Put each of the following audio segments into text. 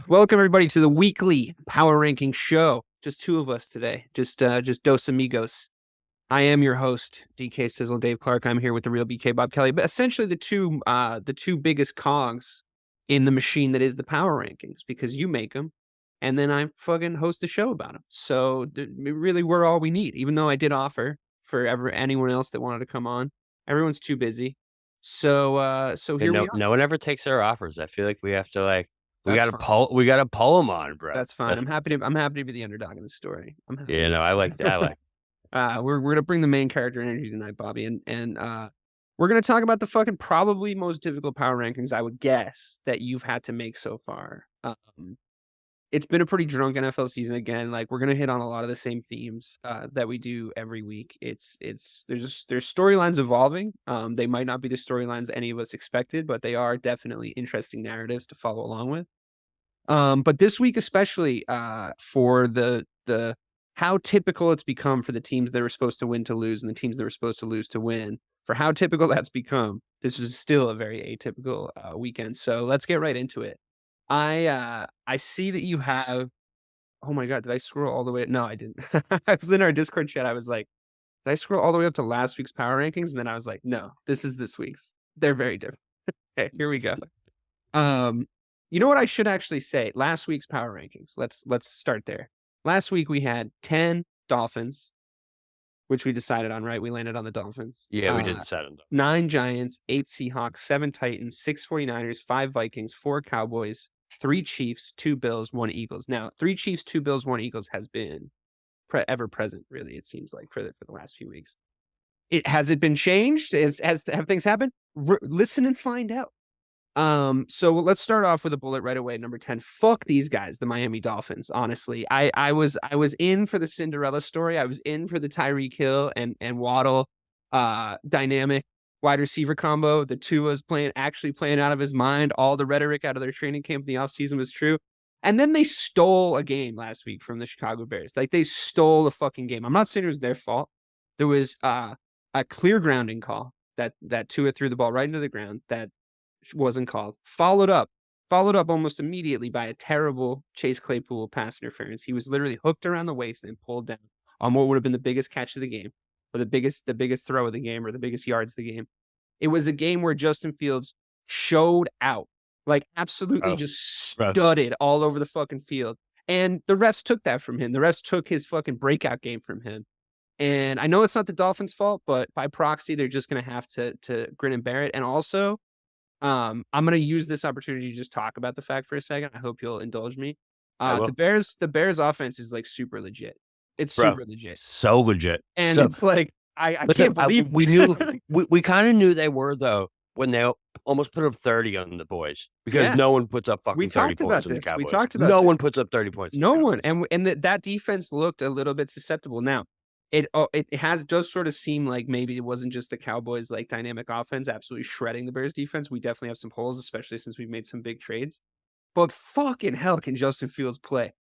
Welcome everybody to the weekly power ranking show. Just two of us today. Just dos amigos. I am your host, DK Sizzle, Dave Clark. I'm here with the real BK Bob Kelly. But essentially, the two biggest cogs in the machine that is the power rankings, because you make them, and then I fucking host the show about them. So really, we're all we need. Even though I did offer for anyone else that wanted to come on, everyone's too busy. So here we are. No one ever takes our offers. I feel like we have to we got to pull them on, bro. That's fine. I'm happy to be the underdog in this story. I like that. We're gonna bring the main character energy tonight, Bobby, and we're gonna talk about the fucking probably most difficult power rankings I would guess that you've had to make so far. It's been a pretty drunk NFL season again. Like, we're gonna hit on a lot of the same themes that we do every week. There's storylines evolving. They might not be the storylines any of us expected, but they are definitely interesting narratives to follow along with. But this week especially, for the how typical it's become for the teams that were supposed to win to lose and the teams that were supposed to lose to win, for how typical that's become, this is still a very atypical weekend. So let's get right into it. I see that you have, oh my God, did I scroll all the way? No, I didn't. I was in our Discord chat. I was like, did I scroll all the way up to last week's power rankings? And then I was like, no, this is this week's. They're very different. Okay, here we go. You know what I should actually say? Last week's power rankings. Let's start there. Last week we had 10 Dolphins, which we decided on, right? We landed on the Dolphins. Yeah, we did decide on them. 9 Giants, 8 Seahawks, 7 Titans, 6 49ers, 5 Vikings, 4 Cowboys, 3 Chiefs, 2 Bills, 1 Eagles. Now, 3 Chiefs, 2 Bills, 1 Eagles has been ever present, really, it seems like, for the last few weeks. Has it been changed? Have things happened? Listen and find out. So let's start off with a bullet right away. Number 10. Fuck these guys, the Miami Dolphins. Honestly, I was in for the Cinderella story. I was in for the Tyreek Hill and Waddle dynamic wide receiver combo. The Tua's actually playing out of his mind. All the rhetoric out of their training camp in the offseason was true. And then they stole a game last week from the Chicago Bears. Like, they stole a fucking game. I'm not saying it was their fault. There was a clear grounding call that Tua threw the ball right into the ground that wasn't called. Followed up almost immediately by a terrible Chase Claypool pass interference. He was literally hooked around the waist and pulled down on what would have been the biggest catch of the game, or the biggest throw of the game, or the biggest yards of the game. It was a game where Justin Fields showed out, like absolutely just studded all over the fucking field. And the refs took that from him. The refs took his fucking breakout game from him. And I know it's not the Dolphins' fault, but by proxy, they're just going to have to grin and bear it. And also, I'm going to use this opportunity to just talk about the fact for a second. I hope you'll indulge me. The Bears offense is like super legit. It's super legit. So legit. And it's like, I can't believe we kind of knew they were, though, when they almost put up 30 on the boys, because no one puts up fucking 30 points on the Cowboys. We talked about no one puts up 30 points. No one. And that defense looked a little bit susceptible. Now, it does sort of seem like maybe it wasn't just the Cowboys like dynamic offense absolutely shredding the Bears defense. We definitely have some holes, especially since we've made some big trades. But fucking hell, can Justin Fields play?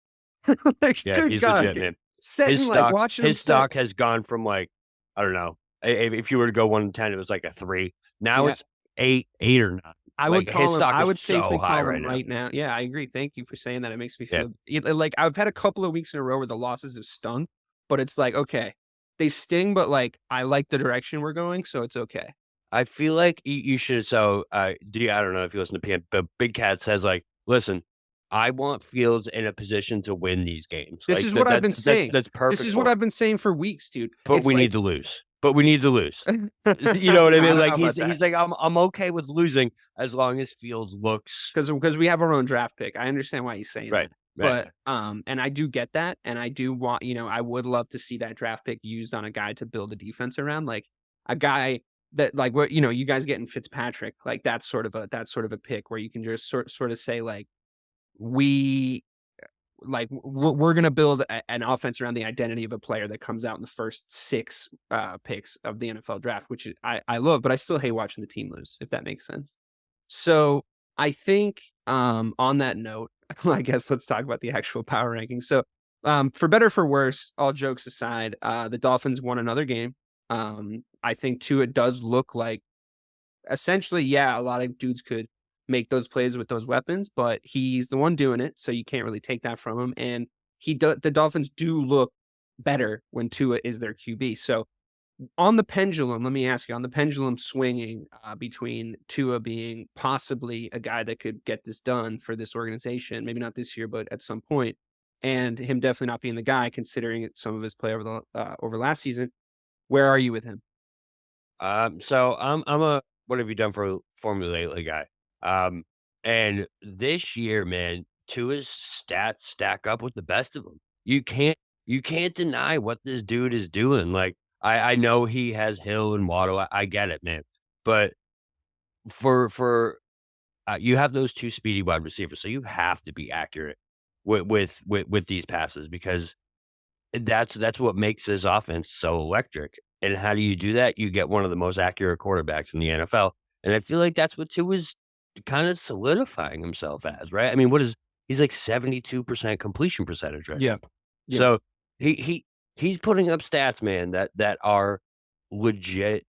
He's legit, man. His stock has gone from, like, I don't know, if you were to go 1-10, it was like a 3. Now it's 8 or 9. I would safely call him right now. Yeah, I agree. Thank you for saying that. It makes me feel like I've had a couple of weeks in a row where the losses have stung, but it's like, okay, they sting, but like, I like the direction we're going, so it's okay. I feel like you should. So, I don't know if you listen to PM, but Big Cat says, like, listen, I want Fields in a position to win these games. This is what I've been saying. That's perfect. This is what I've been saying for weeks, dude. But we need to lose. You know what I mean? Like, he's like, I'm okay with losing as long as Fields looks, because we have our own draft pick. I understand why he's saying that. Right. But and I do get that, and I do want, I would love to see that draft pick used on a guy to build a defense around, like a guy that, like, what you guys getting Fitzpatrick, like that's sort of a pick where you can just sort of say, like, we're gonna build an offense around the identity of a player that comes out in the first 6 picks of the NFL draft, which I love, but I still hate watching the team lose, if that makes sense. So I think on that note, I guess let's talk about the actual power rankings. So for better or for worse, all jokes aside, the Dolphins won another game. I think too, it does look like essentially, a lot of dudes could make those plays with those weapons, but he's the one doing it, so you can't really take that from him. And the Dolphins do look better when Tua is their QB. So on the pendulum, let me ask you, on the pendulum swinging between Tua being possibly a guy that could get this done for this organization, maybe not this year, but at some point, and him definitely not being the guy, considering some of his play over last season, where are you with him? So I'm a what have you done for me lately guy. And this year, man, Tua's stats stack up with the best of them. You can't deny what this dude is doing. Like, I know he has Hill and Waddle. I get it, man. But for you have those two speedy wide receivers, so you have to be accurate with these passes, because that's what makes this offense so electric. And how do you do that? You get one of the most accurate quarterbacks in the NFL. And I feel like that's what Tua's kind of solidifying himself as, right? I mean, he's like 72% completion percentage, right? Yeah. So he's putting up stats, man, that are legit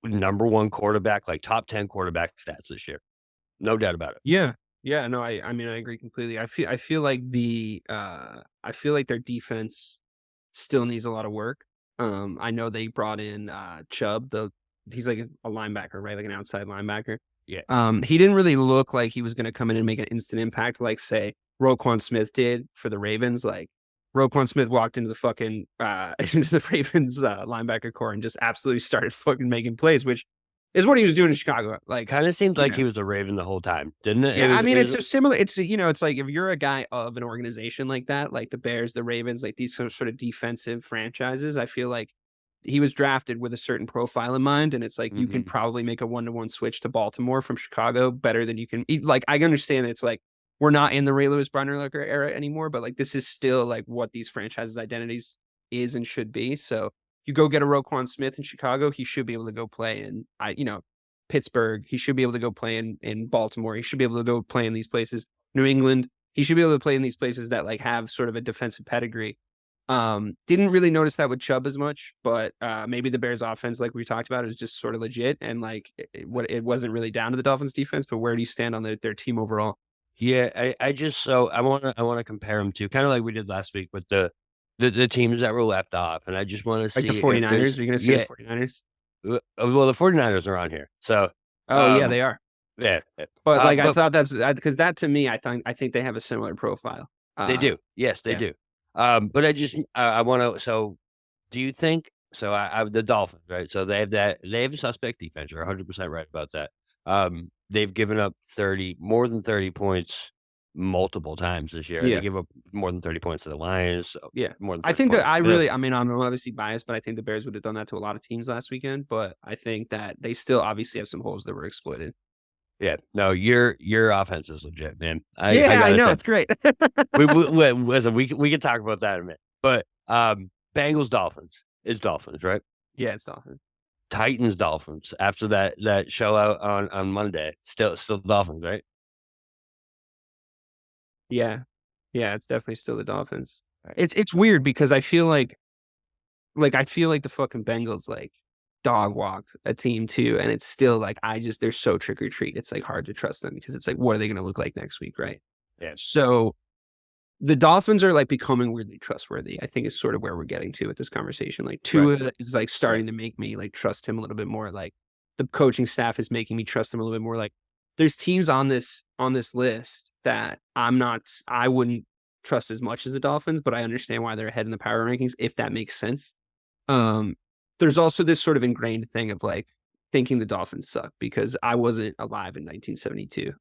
number one quarterback, like top 10 quarterback stats this year. No doubt about it. Yeah. Yeah, no, I mean, I agree completely. I feel like their defense still needs a lot of work. I know they brought in Chubb, he's like a linebacker, right? Like an outside linebacker. Yeah. He didn't really look like he was going to come in and make an instant impact, like say Roquan Smith did for the Ravens. Like Roquan Smith walked into the fucking into the Ravens linebacker core and just absolutely started fucking making plays, which is what he was doing in Chicago. Like, kind of seemed like he was a Raven the whole time, didn't it? Yeah, I mean, it's similar. It's it's like if you're a guy of an organization like that, like the Bears, the Ravens, like these sort of defensive franchises, I feel like he was drafted with a certain profile in mind, and it's like you can probably make a 1-to-1 switch to Baltimore from Chicago better than you can. Like, I understand it's like we're not in the Ray Lewis Barnlerker era anymore, but like this is still like what these franchises' identities is and should be. So you go get a Roquan Smith in Chicago, he should be able to go play in Pittsburgh. He should be able to go play in Baltimore. He should be able to go play in these places. New England. He should be able to play in these places that like have sort of a defensive pedigree. Didn't really notice that with Chubb as much, but maybe the Bears offense, like we talked about, is just sort of legit, and like it wasn't really down to the Dolphins defense. But where do you stand on their team overall? Yeah, I want to compare them to kind of like we did last week with the teams that were left off, and I just want to see like the 49ers. Are you going to see the 49ers? Well, the 49ers are on here, so yeah, they are. Yeah, but like I thought that's because that to me, I think they have a similar profile. They do, yes, they do. But I want to. So, do you think? So, the Dolphins, right? So they have a suspect defense. You're 100% right about that. They've given up more than 30 points multiple times this year. Yeah. They give up more than 30 points to the Lions. So yeah, more than I think that I mean, I'm obviously biased, but I think the Bears would have done that to a lot of teams last weekend. But I think that they still obviously have some holes that were exploited. Yeah, no, your offense is legit, man. I know it's great. we can talk about that in a minute. But Bengals Dolphins is Dolphins, right? Yeah, it's Dolphins. Titans Dolphins after that show out on Monday, still Dolphins, right? Yeah, it's definitely still the Dolphins. Right. It's weird because I feel like the fucking Bengals like dog walked a team too, and it's still like they're so trick or treat. It's like hard to trust them because it's like, what are they going to look like next week, right? Yeah. So the Dolphins are like becoming weirdly trustworthy. I think is sort of where we're getting to with this conversation. Like Tua is like starting to make me like trust him a little bit more. Like the coaching staff is making me trust him a little bit more. Like there's teams on this list that I wouldn't trust as much as the Dolphins, but I understand why they're ahead in the power rankings, if that makes sense. There's also this sort of ingrained thing of like thinking the Dolphins suck because I wasn't alive in 1972.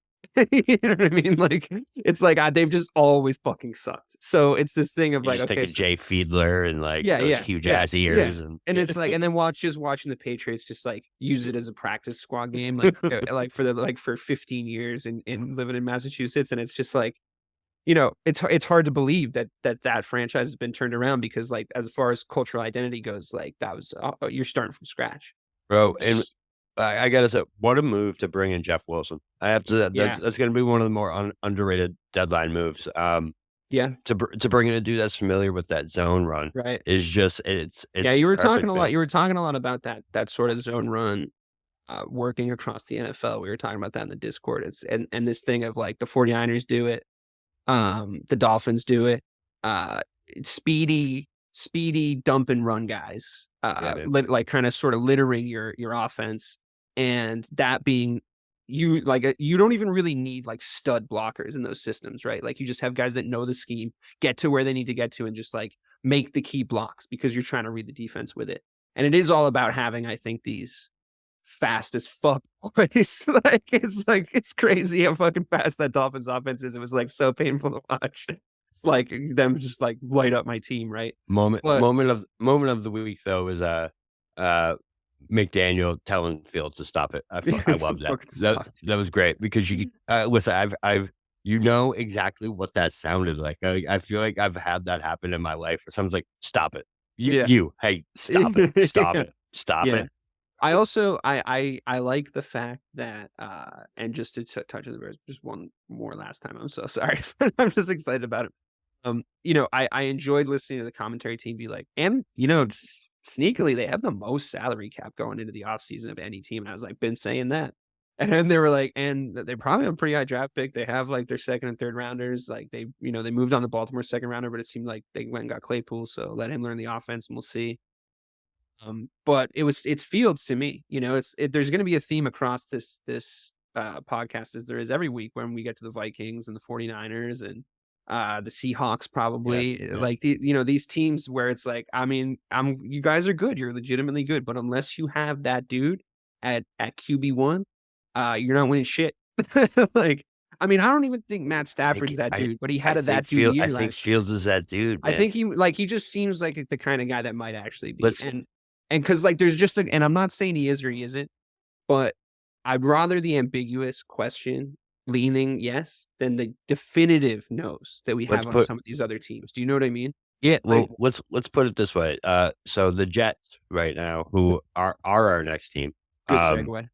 You know what I mean? Like it's like they've just always fucking sucked. So it's this thing of You're like, just okay, Jay Fiedler and like those huge ass ears, and it's like, and then watching the Patriots just like use it as a practice squad game, like for 15 years and living in Massachusetts, and it's just like, it's hard to believe that franchise has been turned around because like as far as cultural identity goes, like that was you're starting from scratch, bro. And I gotta say, what a move to bring in Jeff Wilson. I have to. That's going to be one of the more underrated deadline moves. To bring in a dude that's familiar with that zone run, right? Is just it's you were talking a lot. You were talking a lot about that sort of zone run. working across the NFL. We were talking about that in the Discord. It's and this thing of like the 49ers do it, the Dolphins do it, speedy dump and run guys, like kind of sort of littering your offense, and that being you don't even really need like stud blockers in those systems, right? Like you just have guys that know the scheme, get to where they need to get to, and just like make the key blocks because you're trying to read the defense with it. And it is all about having, I think, these fast as fuck boys. It's crazy how fucking fast that Dolphins offense is. It was like so painful to watch. It's like them just like light up my team, right? Moment of the week though was McDaniel telling Fields to stop it. I love that. That was great because you listen. I've you know exactly what that sounded like. I feel like I've had that happen in my life where someone's like, "Stop it, hey, stop it, stop it, stop it." I also I like the fact that and just to touch on the Bears just one more last time. I'm so sorry. I'm just excited about it. I enjoyed listening to the commentary team be like, and sneakily they have the most salary cap going into the offseason of any team. And I was like, been saying that. And then they were like, and they probably have a pretty high draft pick. They have like their second and third rounders. Like they moved on the Baltimore second rounder, but it seemed like they went and got Claypool. So let him learn the offense and we'll see. But it's Fields to me. There's going to be a theme across this podcast as there is every week when we get to the Vikings and the 49ers and the Seahawks probably. Like these teams where it's like, I mean, you guys are good, you're legitimately good, but unless you have that dude at QB1, you're not winning shit. Like, I mean, I don't even think Matt Stafford's that dude, but he had that dude. I think Fields is that dude, man. I think he just seems like the kind of guy that might actually be. And because like there's just and I'm not saying he is or he isn't, but I'd rather the ambiguous question leaning yes than the definitive no's that we have on some of these other teams. Do you know what I mean? Yeah. Well, let's put it this way. So the Jets right now, who are our next team, good segue,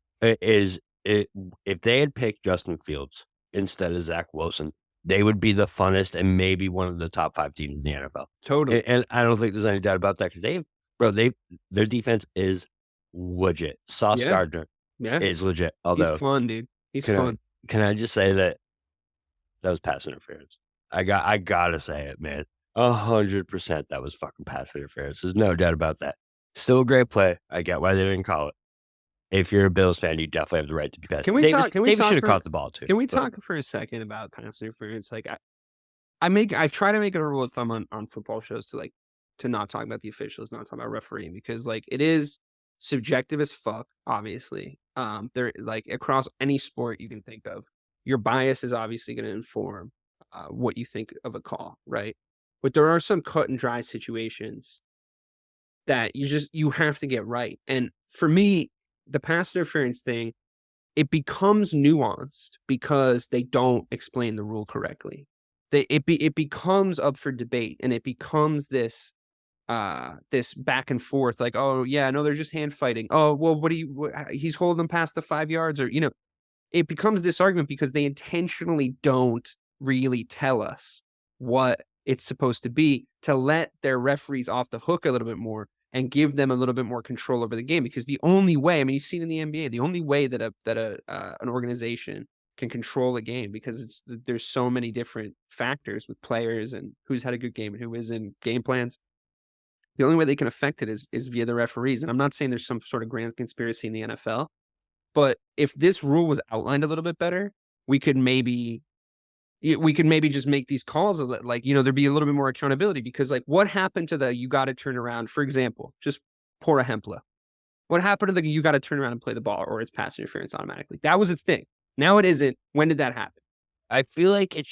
if they had picked Justin Fields instead of Zach Wilson, they would be the funnest and maybe one of the top 5 teams in the NFL. Totally. And I don't think there's any doubt about that because their defense is legit. Sauce Gardner is legit. Although he's fun, dude. He's fun. Can I just say that was pass interference? I gotta say it, man. 100% that was fucking pass interference. There's no doubt about that. Still a great play. I get why they didn't call it. If you're a Bills fan, you definitely have the right to be passed. Davis should have caught the ball too. Can we talk for a second about pass interference? Like I try to make it a rule of thumb on football shows to not talk about the officials, not talk about refereeing, because like it is subjective as fuck, obviously. They're like across any sport you can think of. Your bias is obviously going to inform what you think of a call, right? But there are some cut and dry situations that you have to get right. And for me, the pass interference thing, it becomes nuanced because they don't explain the rule correctly. It becomes up for debate, and it becomes this back and forth, like, oh yeah, no, they're just hand fighting. Oh well, he's holding them past the 5 yards, or it becomes this argument because they intentionally don't really tell us what it's supposed to be to let their referees off the hook a little bit more and give them a little bit more control over the game. Because the only way, I mean, you've seen in the NBA, the only way that an organization can control a game, because there's so many different factors with players and who's had a good game and who isn't, game plans. The only way they can affect it is via the referees. And I'm not saying there's some sort of grand conspiracy in the NFL, but if this rule was outlined a little bit better, we could maybe just make these calls like, there'd be a little bit more accountability. Because like, what happened to you got to turn around, for example, just Pora Hempla. What happened to you got to turn around and play the ball, or it's pass interference automatically? That was a thing. Now it isn't. When did that happen? I feel like it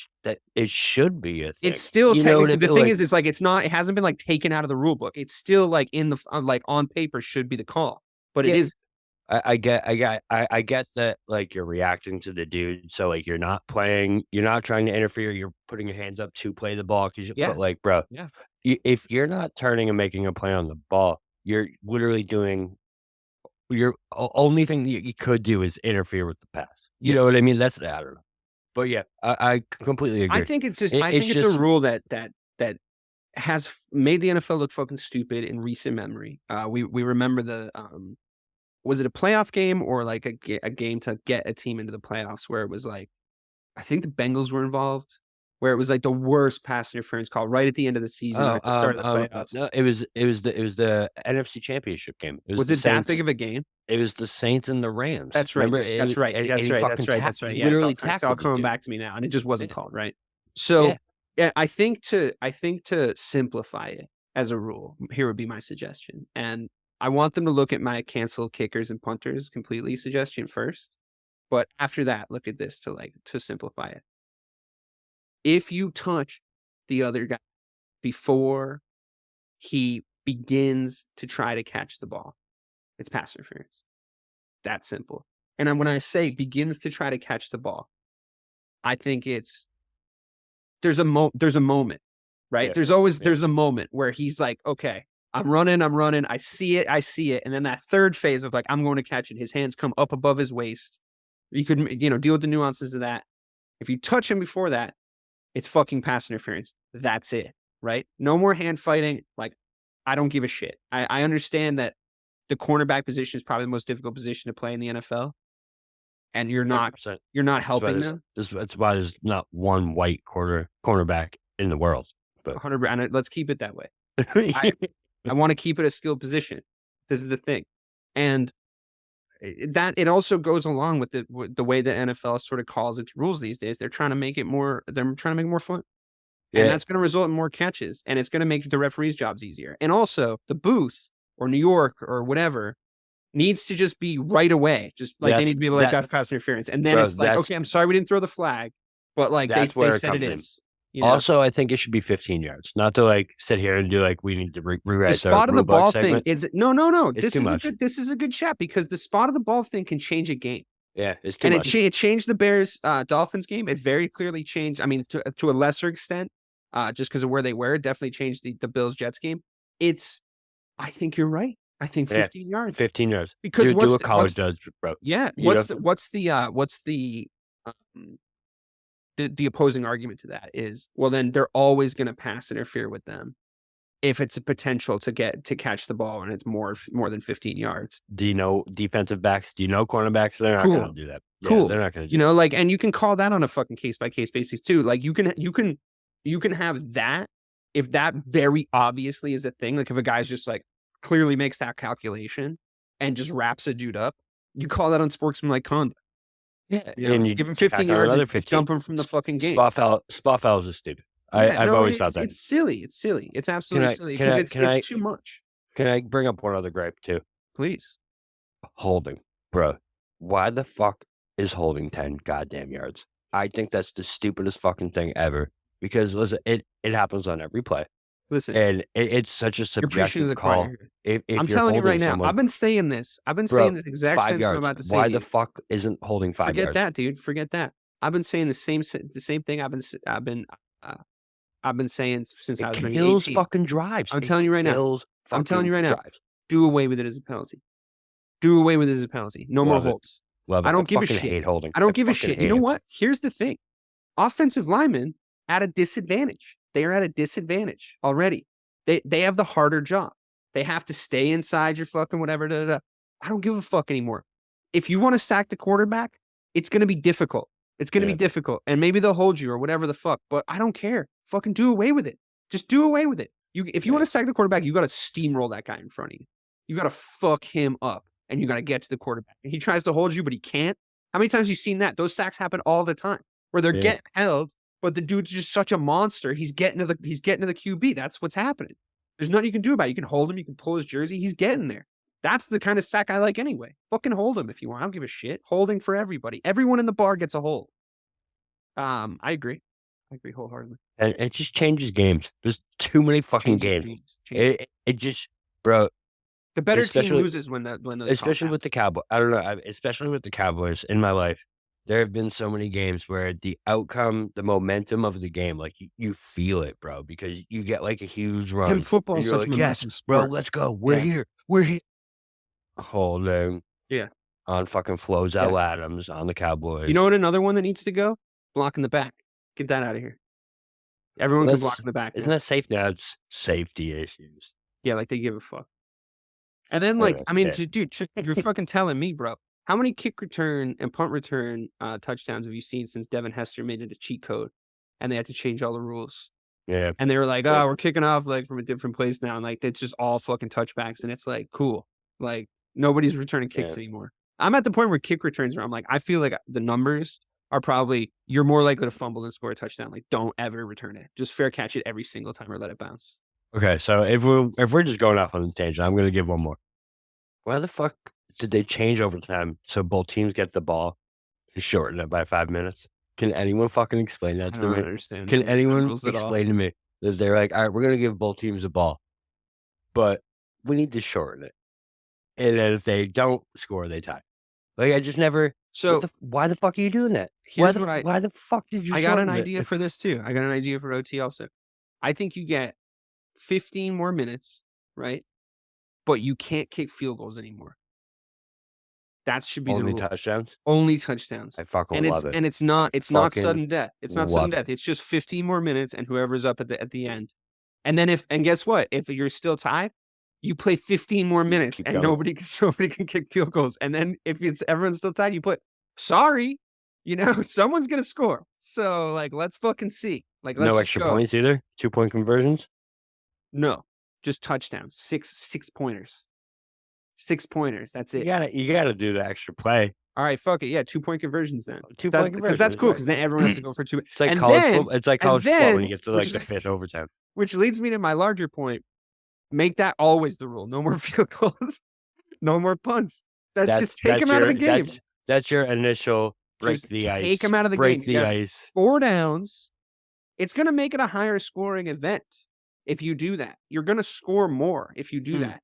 should be a thing. It's still technically, the thing is, it's like, it's not, it hasn't been like taken out of the rule book. It's still like in the, like on paper should be the call, but it is. I get that, like, you're reacting to the dude. So like, you're not trying to interfere. You're putting your hands up to play the ball. But like, bro, if you're not turning and making a play on the ball, you're literally doing, your only thing that you could do is interfere with the pass. You know what I mean? I don't know. But yeah, I completely agree. I think it's just, it's a rule that has made the NFL look fucking stupid in recent memory. We remember the was it a playoff game or like a game to get a team into the playoffs where it was like, I think the Bengals were involved, where it was like the worst pass interference call right at the end of the season or at the start of the playoffs. No, it was the NFC Championship game. Was it that big of a game? It was the Saints and the Rams. That's right. Remember? That's right. That's right. Yeah, Literally it's all coming back to me now, and it just wasn't called right. So yeah, I think to simplify it as a rule, here would be my suggestion, and I want them to look at my cancel kickers and punters completely suggestion first, but after that, look at this to simplify it. If you touch the other guy before he begins to try to catch the ball, it's pass interference. That simple. And when I say begins to try to catch the ball, I think there's a moment, right? Yeah. There's a moment where he's like, okay, I'm running, I see it. And then that third phase of like, I'm going to catch it. His hands come up above his waist. You could, deal with the nuances of that. If you touch him before that, it's fucking pass interference. That's it, right? No more hand fighting. Like, I don't give a shit. I understand that the cornerback position is probably the most difficult position to play in the NFL. And you're not 100%. helping them. That's why there's not one white cornerback in the world. But 100%. And let's keep it that way. I want to keep it a skilled position. This is the thing. And that it also goes along with the way the NFL sort of calls its rules these days. They're trying to make it more fun. Yeah. And that's going to result in more catches, and it's going to make the referees' jobs easier. And also the booth or New York or whatever needs to just be right away. Just like they need to be able to have pass interference. And then it's like, okay, I'm sorry we didn't throw the flag, but like they said it is. Also, I think it should be 15 yards, not to like sit here and do like we need to rewrite the spot of the ball thing. Is no. It's too much. This is a good chat because the spot of the ball thing can change a game. Yeah, it's too much. It changed the Bears Dolphins game. It very clearly changed. I mean, to a lesser extent, just because of where they were, it definitely changed the Bills Jets game. I think you're right. I think 15 yards. 15 yards. Because do what college does, bro. Yeah. What's the opposing argument to that is, well, then they're always going to pass interfere with them if it's a potential to catch the ball and it's more than 15 yards. Do you know defensive backs? Do you know cornerbacks? They're not going to do that. Yeah, cool. They're not going to do that. And you can call that on a fucking case by case basis too. Like you can have that if that very obviously is a thing. Like if a guy's just like clearly makes that calculation and just wraps a dude up, you call that unsportsmanlike conduct. Yeah, and you give him 15 yards, another 15. Dump him from the fucking game. Spot fouls is stupid. I've always thought that. It's silly. It's absolutely silly because it's too much. Can I bring up one other gripe too? Please. Holding, bro. Why the fuck is holding 10 goddamn yards? I think that's the stupidest fucking thing ever. Because listen, it happens on every play. Listen, and it's such a subjective call. If I'm telling you right now, I've been saying this. Saying this exact same thing I'm about to say. Why the fuck isn't holding 5 yards? Forget that, dude. Forget that. I've been saying the same thing. I've been saying since I was 18. It kills fucking drives. I'm telling you right now. Do away with it as a penalty. Do away with it as a penalty. No more holds. I don't give a shit. Hate holding. I don't give a shit. You know what? Here's the thing. Offensive linemen at a disadvantage. They are at a disadvantage already. They have the harder job. They have to stay inside your fucking whatever. I don't give a fuck anymore. If you want to sack the quarterback, it's going to be difficult. It's going to be difficult. And maybe they'll hold you or whatever the fuck. But I don't care. Fucking do away with it. Just do away with it. If you want to sack the quarterback, you got to steamroll that guy in front of you. You got to fuck him up. And you got to get to the quarterback. And he tries to hold you, but he can't. How many times have you seen that? Those sacks happen all the time. Where they're getting held, but the dude's just such a monster. He's getting to the QB. That's what's happening. There's nothing you can do about it. You can hold him. You can pull his jersey. He's getting there. That's the kind of sack I like anyway. Fucking hold him if you want. I don't give a shit. Holding for everybody. Everyone in the bar gets a hold. I agree. I agree wholeheartedly. And it just changes games. There's too many fucking games. It just, bro. The better team loses when those. Especially with the Cowboys. I don't know. Especially with the Cowboys in my life. There have been so many games where the outcome, the momentum of the game, like you feel it, bro, because you get like a huge run. And football is such a yes, bro, let's go. We're here. Holding. Yeah. On fucking Flozell Adams on the Cowboys. You know what? Another one that needs to go? Blocking the back. Get that out of here. Everyone can block in the back. Isn't that safe now? It's safety issues. Yeah, like they give a fuck. And then, like, I mean, Yeah. dude, you're fucking telling me, bro. How many kick return and punt return touchdowns have you seen since Devin Hester made it a cheat code and they had to change all the rules? Yeah. And they were like, Yeah. oh, we're kicking off like from a different place now. And like, it's just all fucking touchbacks. And it's like, cool. Like, nobody's returning kicks anymore. I'm at the point where kick returns are, I'm like, I feel like the numbers are probably, you're more likely to fumble than score a touchdown. Like, don't ever return it. Just fair catch it every single time or let it bounce. Okay, so if we're just going off on the tangent, I'm gonna give one more. Why the fuck did they change overtime so both teams get the ball and shorten it by 5 minutes? Can anyone fucking explain that I to don't me? understand. Can the anyone rules at all. explain to me that they're like, all right, we're gonna give both teams the ball, but we need to shorten it, and then if they don't score, they tie. Like I just never. So why the fuck are you doing that? Why the fuck did you? I got an shorten it? idea for this too. I got an idea for OT also. I think you get 15 more minutes, right? But you can't kick field goals anymore. That should be Only the rule. touchdowns. Only touchdowns. I fucking And love it. And it's not sudden death. It's not sudden death. It's just 15 more minutes and whoever's up at the end. And then guess what? If you're still tied, you play 15 more minutes and nobody can kick field goals. And then if everyone's still tied, you put sorry, someone's gonna score. So like let's fucking see. Like let's no extra points either. 2-point conversions. No, just touchdowns. 6 pointers. 6 pointers. That's it. You gotta do the extra play. All right, fuck it. Yeah, 2-point conversions then. 2-point conversions. Because that's cool. Because then everyone has to go for 2. It's like college football. It's like college football when you get to like the 5th overtime. Which leads me to my larger point. Make that always the rule. No more field goals. No more punts. Just take them out of the game. That's your initial break the ice. Take them out of the game. Break the ice. 4 downs. It's going to make it a higher scoring event if you do that. You're going to score more if you do that,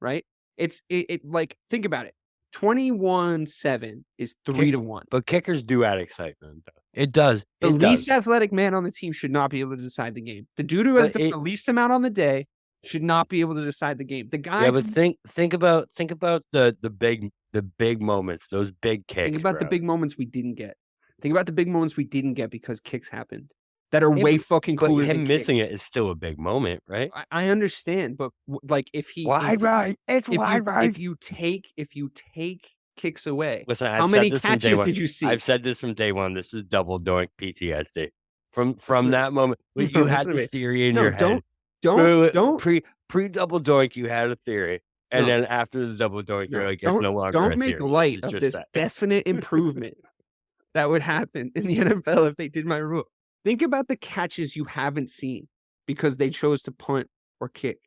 right? It's like, think about it. 21-7 is 3-1. But kickers do add excitement. It does. The least athletic man on the team should not be able to decide the game. The dude who has the least amount on the day should not be able to decide the game. The guy. Yeah, but think about the big moments, those big kicks. Think about the big moments we didn't get. Think about the big moments we didn't get because kicks happened that are way fucking cooler. But him missing it is still a big moment, right? I understand, but like if he wide right, it's wide right. If you take kicks away, listen, how many catches did you see? I've said this from day one. This is double doink PTSD. From that moment, you had this theory in your head. Don't pre double doink. You had a theory, and then after the double doink, you're like, it's no longer. Don't make light of this definite improvement that would happen in the NFL if they did my rule. Think about the catches you haven't seen because they chose to punt or kick.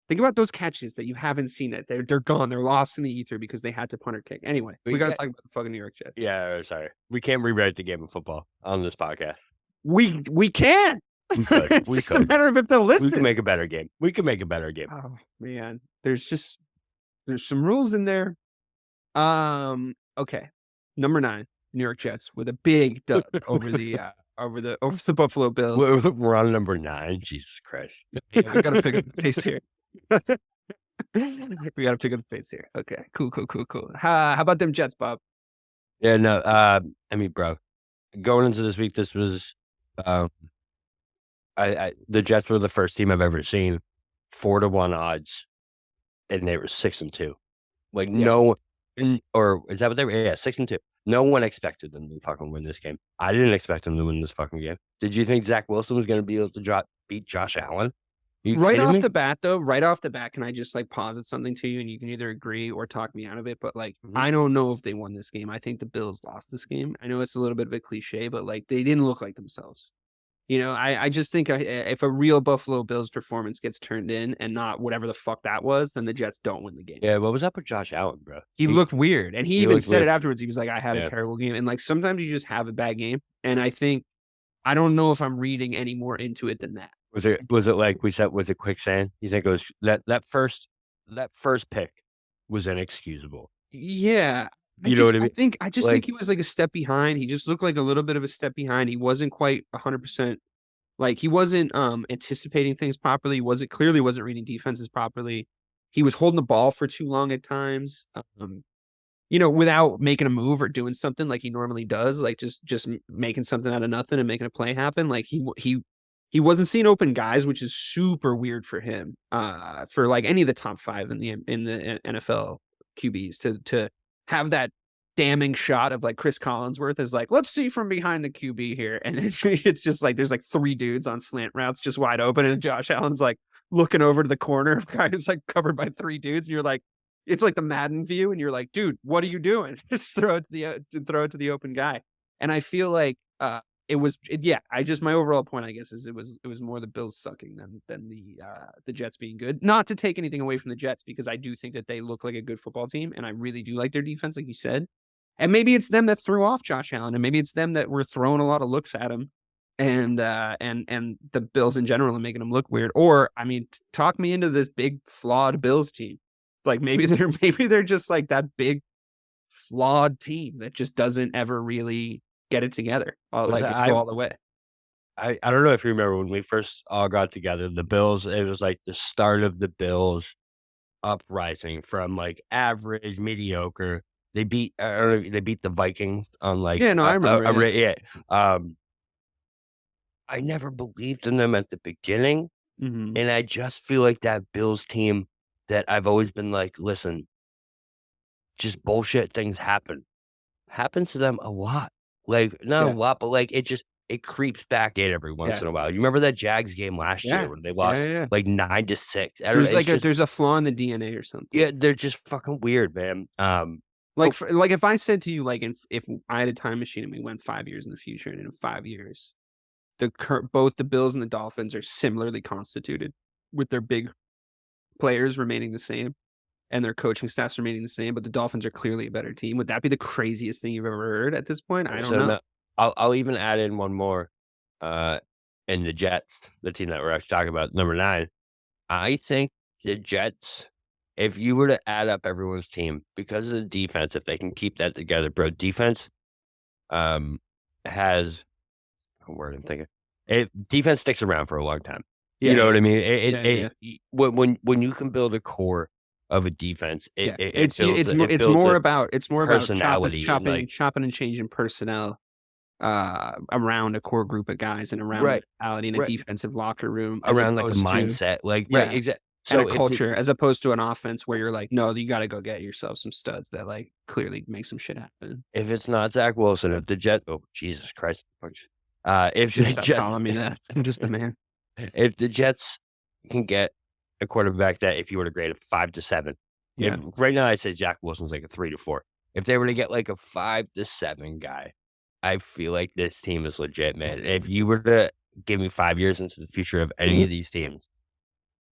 Think about those catches that you haven't seen it. They're gone. They're lost in the ether because they had to punt or kick. Anyway, we got to talk about the fucking New York Jets. Yeah, sorry. We can't rewrite the game of football on this podcast. We can. It's just a matter of if they'll listen. We can make a better game. Oh man, there's some rules in there. Okay, number 9, New York Jets with a big dub over the Buffalo Bills. We're on number 9. Jesus Christ. Yeah, we gotta pick up the pace here. Okay, cool. How about them Jets, Bob? Yeah, no. I mean, bro, going into this week, this was the Jets were the first team I've ever seen 4-1 odds, and they were 6-2. Like no, or is that what they were? Yeah, 6-2. No one expected them to fucking win this game. I didn't expect them to win this fucking game. Did you think Zach Wilson was going to be able to beat Josh Allen? Right off the bat, can I just like posit something to you and you can either agree or talk me out of it? But like, I don't know if they won this game. I think the Bills lost this game. I know it's a little bit of a cliche, but like they didn't look like themselves. I just think if a real Buffalo Bills performance gets turned in and not whatever the fuck that was, then the Jets don't win the game. Yeah, what was up with Josh Allen, bro? He looked weird. And he even said it afterwards. He was like, I had a terrible game. And like, sometimes you just have a bad game. And I don't know if I'm reading any more into it than that. Was it like we said, was it quicksand? You think it was that first pick was inexcusable? Yeah. You know what I mean? I just think he was like a step behind. He just looked like a little bit of a step behind. He wasn't quite 100%. Like he wasn't anticipating things properly. He clearly wasn't reading defenses properly. He was holding the ball for too long at times. Without making a move or doing something like he normally does, like just making something out of nothing and making a play happen. Like he he wasn't seeing open guys, which is super weird for him. For like any of the top 5 in the NFL QBs to have that damning shot of like Chris Collinsworth is like, let's see from behind the QB here, and it's just like there's like 3 dudes on slant routes just wide open, and Josh Allen's like looking over to the corner of guy who's like covered by 3 dudes, and you're like, it's like the Madden view, and you're like, dude, what are you doing? Just throw it to the open guy. And I feel like my overall point, I guess, is it was more the Bills sucking than the Jets being good. Not to take anything away from the Jets, because I do think that they look like a good football team, and I really do like their defense, like you said. And maybe it's them that threw off Josh Allen, and maybe it's them that were throwing a lot of looks at him, and the Bills in general are making them look weird. Or, I mean, talk me into this big flawed Bills team. Like maybe they're just like that big flawed team that just doesn't ever really get it together. Go all the way. I don't know if you remember when we first all got together, the Bills, it was like the start of the Bills uprising from like average, mediocre. They beat the Vikings on like I remember. I never believed in them at the beginning, Mm-hmm. and I just feel like that Bills team that I've always been like, listen, just bullshit things happens to them a lot. Like not a lot, but like it creeps back in every once in a while. You remember that Jags game last year when they lost like 9-6? There's a flaw in the DNA or something. Yeah, they're just fucking weird, man. Like if I said to you, like if I had a time machine and we went 5 years in the future, and in 5 years, both the Bills and the Dolphins are similarly constituted, with their big players remaining the same and their coaching staffs remaining the same, but the Dolphins are clearly a better team. Would that be the craziest thing you've ever heard at this point? I don't know. No, I'll even add in one more. In the Jets, the team that we're actually talking about, number 9. I think the Jets, if you were to add up everyone's team, because of the defense, if they can keep that together, bro, defense has a word I'm thinking. Defense sticks around for a long time. Yeah, you know what I mean? When you can build a core of a defense, it's more about personality, chopping and changing personnel around a core group of guys, and around mentality in a defensive locker room, around like a mindset, exactly. So and a culture, as opposed to an offense where you're like, no, you got to go get yourself some studs that like clearly make some shit happen. If it's not Zach Wilson, if the Jets, oh Jesus Christ, if the Jets, calling me that, I'm just a man. If the Jets can get a quarterback that, if you were to grade a 5 to 7, right now I say Zach Wilson's like a 3 to 4. If they were to get like a 5 to 7 guy, I feel like this team is legit, man. If you were to give me 5 years into the future of any of these teams,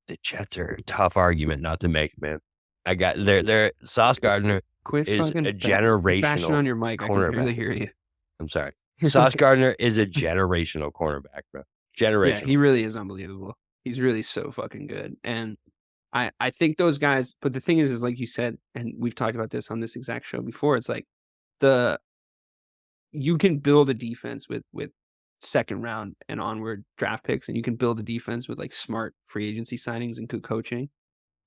the Jets are a tough argument not to make, man. I got their Sauce Gardner is a generational bashing on your mic. cornerback. I can really hear you. I'm sorry. Sauce Gardner is a generational cornerback, bro. Generational. Yeah, he really is unbelievable. He's really so fucking good. And I think those guys, but the thing is like you said, and we've talked about this on this exact show before, it's like you can build a defense with second round and onward draft picks, and you can build a defense with like smart free agency signings and good coaching.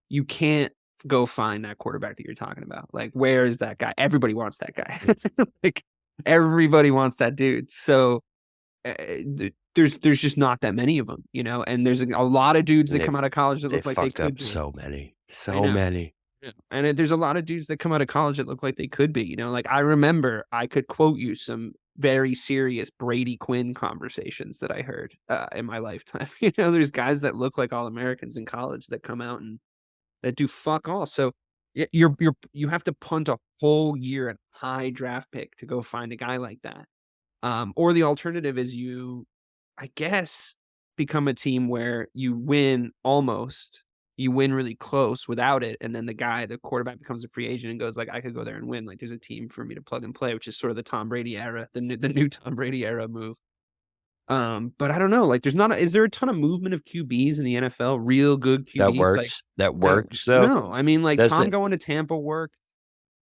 You can't go find that quarterback that you're talking about. Like, where is that guy? Everybody wants that guy. Like, everybody wants that dude. So there's just not that many of them, you know. And there's a lot of dudes that come out of college that look like they could be. So many. Yeah. And there's a lot of dudes that come out of college that look like they could be, you know. Like, I remember I could quote you some very serious Brady Quinn conversations that I heard in my lifetime. You know, there's guys that look like All-Americans in college that come out and that do fuck all. So you have to punt a whole year at high draft pick to go find a guy like that. Or the alternative is you, I guess, become a team where you win really close without it, and then the quarterback becomes a free agent and goes like, I could go there and win. Like, there's a team for me to plug and play, which is sort of the Tom Brady era, the new Tom Brady era move. But I don't know. Like, is there a ton of movement of QBs in the NFL? Real good QBs that works. No, I mean, like, Tom going to Tampa worked.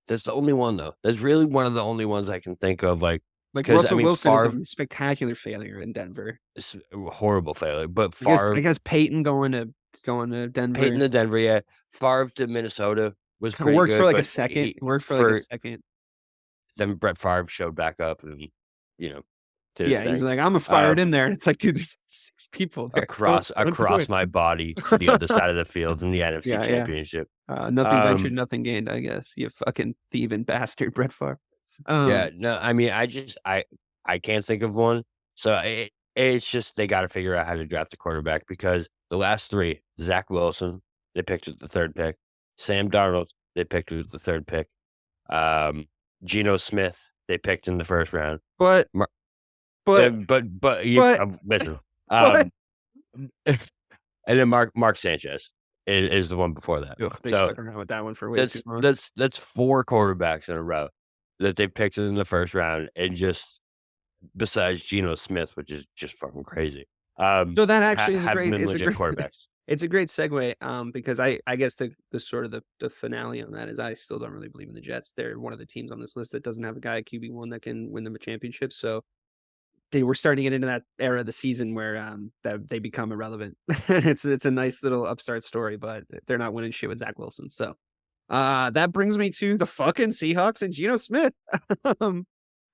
That's the only one though. That's really one of the only ones I can think of. Like Russell Wilson is a spectacular failure in Denver. It's a horrible failure. But Favre, I guess Peyton going to Denver. Peyton to Denver, yeah. Favre to Minnesota was pretty worked good. For like a second. Worked for like a second. Then Brett Favre showed back up, and you know, to his Yeah, he's thing. like, I'm gonna fire it in there, and it's like, dude, there's 6 people there. Across Don't do it. my body to the other side of the field in the NFC Yeah. Championship. Nothing ventured, nothing gained, I guess. You fucking thieving bastard, Brett Favre. Yeah, no, I mean, I can't think of one. So it's just they got to figure out how to draft the quarterback because the last 3, Zach Wilson, they picked with the 3rd pick. Sam Darnold, they picked with the 3rd pick. Geno Smith, they picked in the 1st round. But listen. but- And then Mark Sanchez is the one before that. Ugh, they So stuck around with that one for way too long. that's 4 quarterbacks in a row that they picked in the 1st round, and just besides Geno Smith, which is just fucking crazy. So that actually is have great. been It's a legit great, quarterbacks. it's a great segue. Because I guess the sort of the finale on that is I still don't really believe in the Jets. They're one of the teams on this list that doesn't have a guy at QB1 that can win them a championship. So they were starting to get into that era of the season where that they become irrelevant. And it's a nice little upstart story, but they're not winning shit with Zach Wilson. So that brings me to the fucking Seahawks and Geno Smith.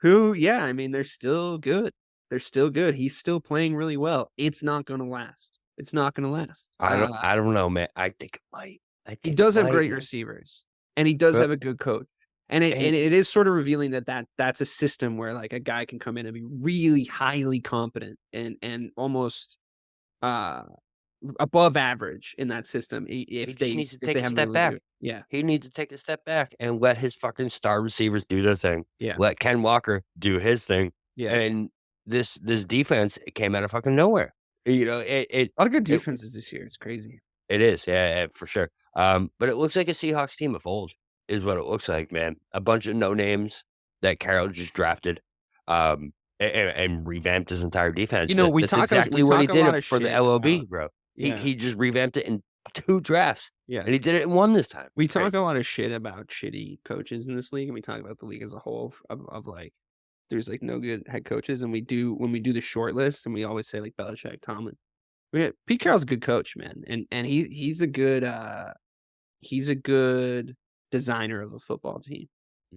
Who, yeah, I mean, they're still good. They're still good. He's still playing really well. It's not going to last. It's not going to last. I don't know, man. I think it might. He does have great receivers, and he does have a good coach. And it is sort of revealing that's a system where like a guy can come in and be really highly competent and almost above average in that system. If they needs to if take they a haven't step really back. do it. Yeah, He needs to take a step back and let his fucking star receivers do their thing. Yeah. Let Ken Walker do his thing. Yeah. And this defense, it came out of fucking nowhere. You know, a lot of good defenses this year. It's crazy. It is, yeah, for sure. But it looks like a Seahawks team of old is what it looks like, man. A bunch of no names that Carroll just drafted, and revamped his entire defense. You know, That's exactly what he did for the LOB, bro. Yeah. He just revamped it in 2 drafts. Yeah. And he did it in 1 this time. We talk a lot of shit about shitty coaches in this league, and we talk about the league as a whole of like there's like no good head coaches, and when we do the short list, and we always say like Belichick, Tomlin. Pete Carroll's a good coach, man, and he's a good designer of a football team,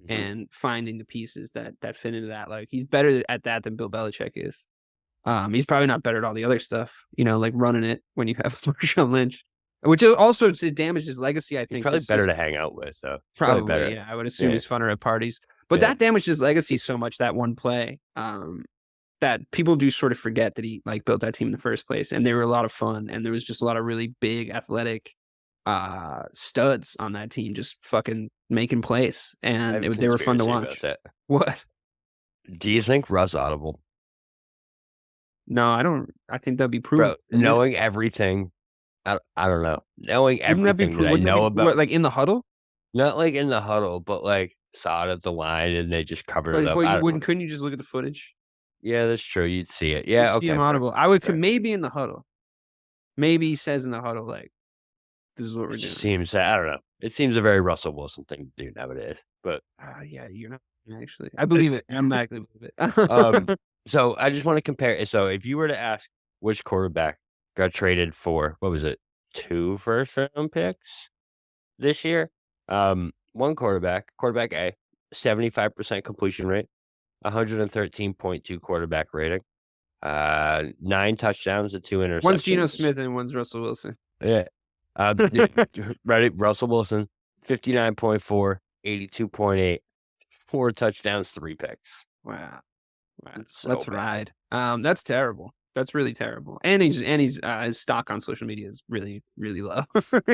and finding the pieces that fit into that. Like he's better at that than Bill Belichick is. He's probably not better at all the other stuff, you know, like running it when you have Marshawn Lynch. Which also damaged his legacy, I think. He's probably better to hang out with, so probably better. Yeah. I would assume he's funner at parties. But that damaged his legacy so much, that one play, that people do sort of forget that he like built that team in the first place. And they were a lot of fun. And there was just a lot of really big athletic studs on that team just fucking making plays. And they were fun to watch. What? Do you think Russ audible? No, I don't. I think that'd be proven. Bro, knowing everything. I don't know. Knowing everything that I know about, what, like in the huddle, not like in the huddle, but like saw it at the line and they just covered it up. Couldn't you just look at the footage? Yeah, that's true. You'd see it. Yeah, okay. Audible. I would maybe in the huddle. Maybe he says in the huddle like, "This is what we're doing." It seems, I don't know. It seems a very Russell Wilson thing to do nowadays. But yeah, you're not actually. I believe it. I'm not going to believe it. So I just want to compare. So if you were to ask which quarterback got traded for, what was it, 2 first-round picks this year? One quarterback A, 75% completion rate, 113.2 quarterback rating, 9 touchdowns and 2 interceptions. One's Geno Smith and one's Russell Wilson. Yeah. Ready? Russell Wilson, 59.4, 82.8, 4 touchdowns, 3 picks. Wow. So Let's ride. That's terrible. That's really terrible. And he's his stock on social media is really, really low.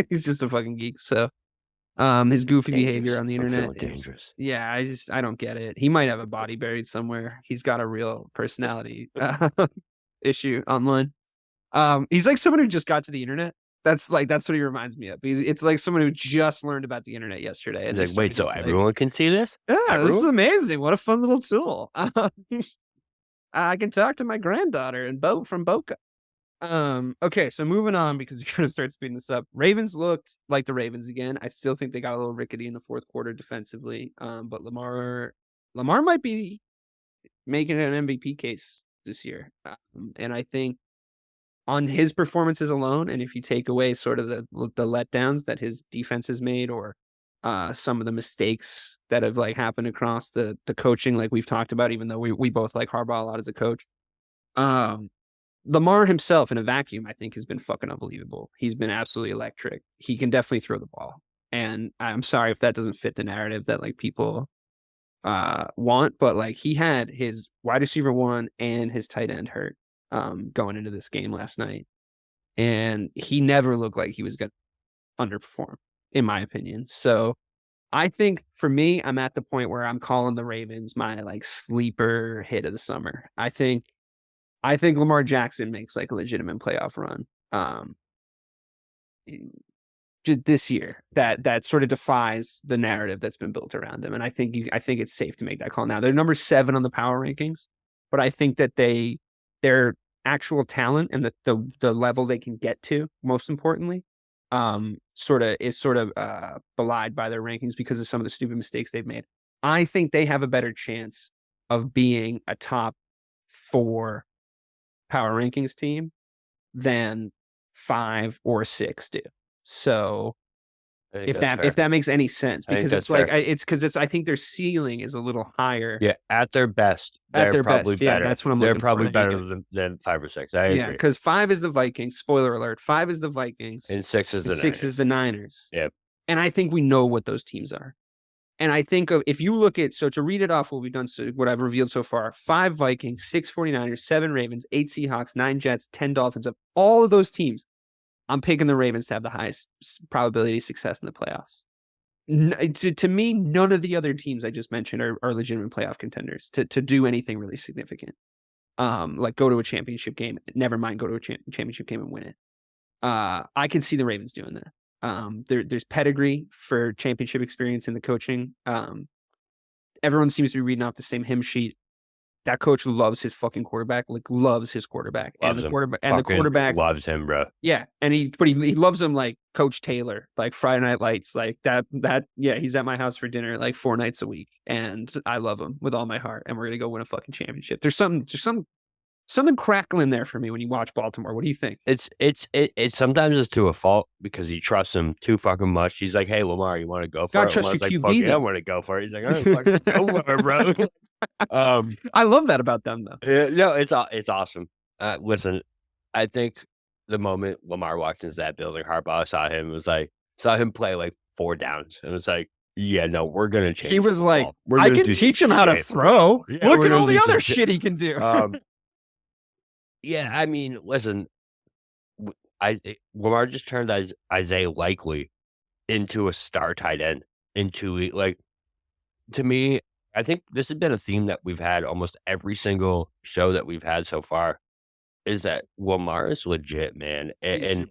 He's just a fucking geek. So his goofy behavior on the internet is dangerous. Yeah, I don't get it. He might have a body buried somewhere. He's got a real personality issue online. He's like someone who just got to the internet. That's what he reminds me of. It's like someone who just learned about the internet yesterday. And like, wait, so everyone can see this? Yeah, everyone? This is amazing. What a fun little tool. I can talk to my granddaughter from Boca. Okay, so moving on because you're gonna start speeding this up. Ravens looked like the Ravens again. I still think they got a little rickety in the fourth quarter defensively. But Lamar might be making an MVP case this year. And I think on his performances alone, and if you take away sort of the letdowns that his defense has made or some of the mistakes that have like happened across the coaching, like we've talked about, even though we both like Harbaugh a lot as a coach. Lamar himself in a vacuum, I think, has been fucking unbelievable. He's been absolutely electric. He can definitely throw the ball. And I'm sorry if that doesn't fit the narrative that like people want, but like he had his wide receiver 1 and his tight end hurt going into this game last night. And he never looked like he was going to underperform, in my opinion. So I think for me, I'm at the point where I'm calling the Ravens my like sleeper hit of the summer. I think Lamar Jackson makes like a legitimate playoff run this year that sort of defies the narrative that's been built around him. And I think it's safe to make that call now. They're number 7 on the power rankings, but I think that their actual talent and the level they can get to, most importantly, sort of belied by their rankings because of some of the stupid mistakes they've made. I think they have a better chance of being a top 4 power rankings team than 5 or 6 do. So if that makes any sense, because it's like I think their ceiling is a little higher. Yeah, at their best, they're probably better. Yeah, that's what I'm looking for. They're probably better than 5 or 6. I agree. Because 5 is the Vikings. Spoiler alert: 5 is the Vikings, and 6 is the Niners. 6 is the Niners. Yep. And I think we know what those teams are. And I think if you look at, so to read it off what we've done, so what I've revealed so far: 5 Vikings, 6 49ers, 7 Ravens, 8 Seahawks, 9 Jets, 10 Dolphins. Of all of those teams, I'm picking the Ravens to have the highest probability of success in the playoffs. To me, none of the other teams I just mentioned are legitimate playoff contenders to do anything really significant. Like go to a championship game, never mind go to a championship game and win it. I can see the Ravens doing that. There's pedigree for championship experience in the coaching. Everyone seems to be reading off the same hymn sheet. That coach loves his fucking quarterback, like loves his quarterback. Loves and the him. quarterback Loves him, bro. Yeah. And he loves him like Coach Taylor, like Friday Night Lights, like that. Yeah. He's at my house for dinner like 4 nights a week. And I love him with all my heart. And we're going to go win a fucking championship. There's something crackling there for me when you watch Baltimore. What do you think? It's sometimes it's to a fault because he trusts him too fucking much. He's like, hey, Lamar, you want to go for it? Trust your like, QB, fuck yeah, I want to go for it. He's like, all right, fucking go for it, bro. I love that about them, though. No, it's awesome. Listen, I think the moment Lamar walked into that building, Harbaugh saw him play like 4 downs, and it's like, yeah, no, we're gonna change. He was like, I can teach him how to throw. Yeah, look at all the other shit he can do. Yeah, I mean, listen, Lamar just turned Isaiah Likely into a star tight end. To me, I think this has been a theme that we've had almost every single show that we've had so far, is that Lamar is legit, man. And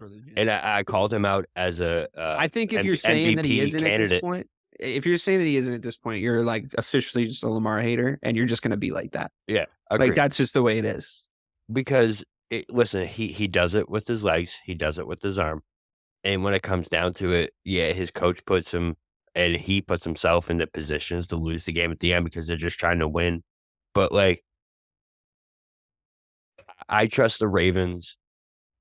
I called him out as I think if you're saying MVP that he isn't candidate. at this point, you're like officially just a Lamar hater, and you're just going to be like that. Yeah, agreed. Like that's just the way it is. Because listen, he does it with his legs, he does it with his arm, and when it comes down to it, yeah, his coach puts him and he puts himself into positions to lose the game at the end because they're just trying to win. But like, I trust the Ravens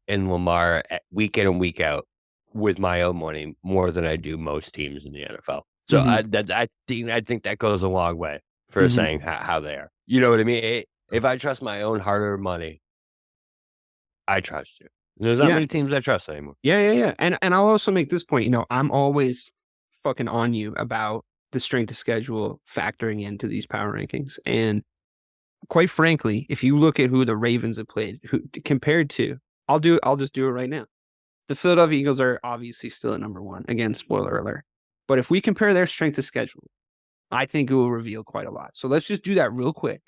and Lamar week in and week out with my own money more than I do most teams in the NFL. So I think that goes a long way for saying how they are. You know what I mean? If I trust my own hard-earned money, I trust you. There's not many teams I trust anymore. Yeah. And I'll also make this point. You know, I'm always fucking on you about the strength of schedule factoring into these power rankings. And quite frankly, if you look at who the Ravens have played, compared to, I'll just do it right now. The Philadelphia Eagles are obviously still at number 1. Again, spoiler alert. But if we compare their strength of schedule, I think it will reveal quite a lot. So let's just do that real quick,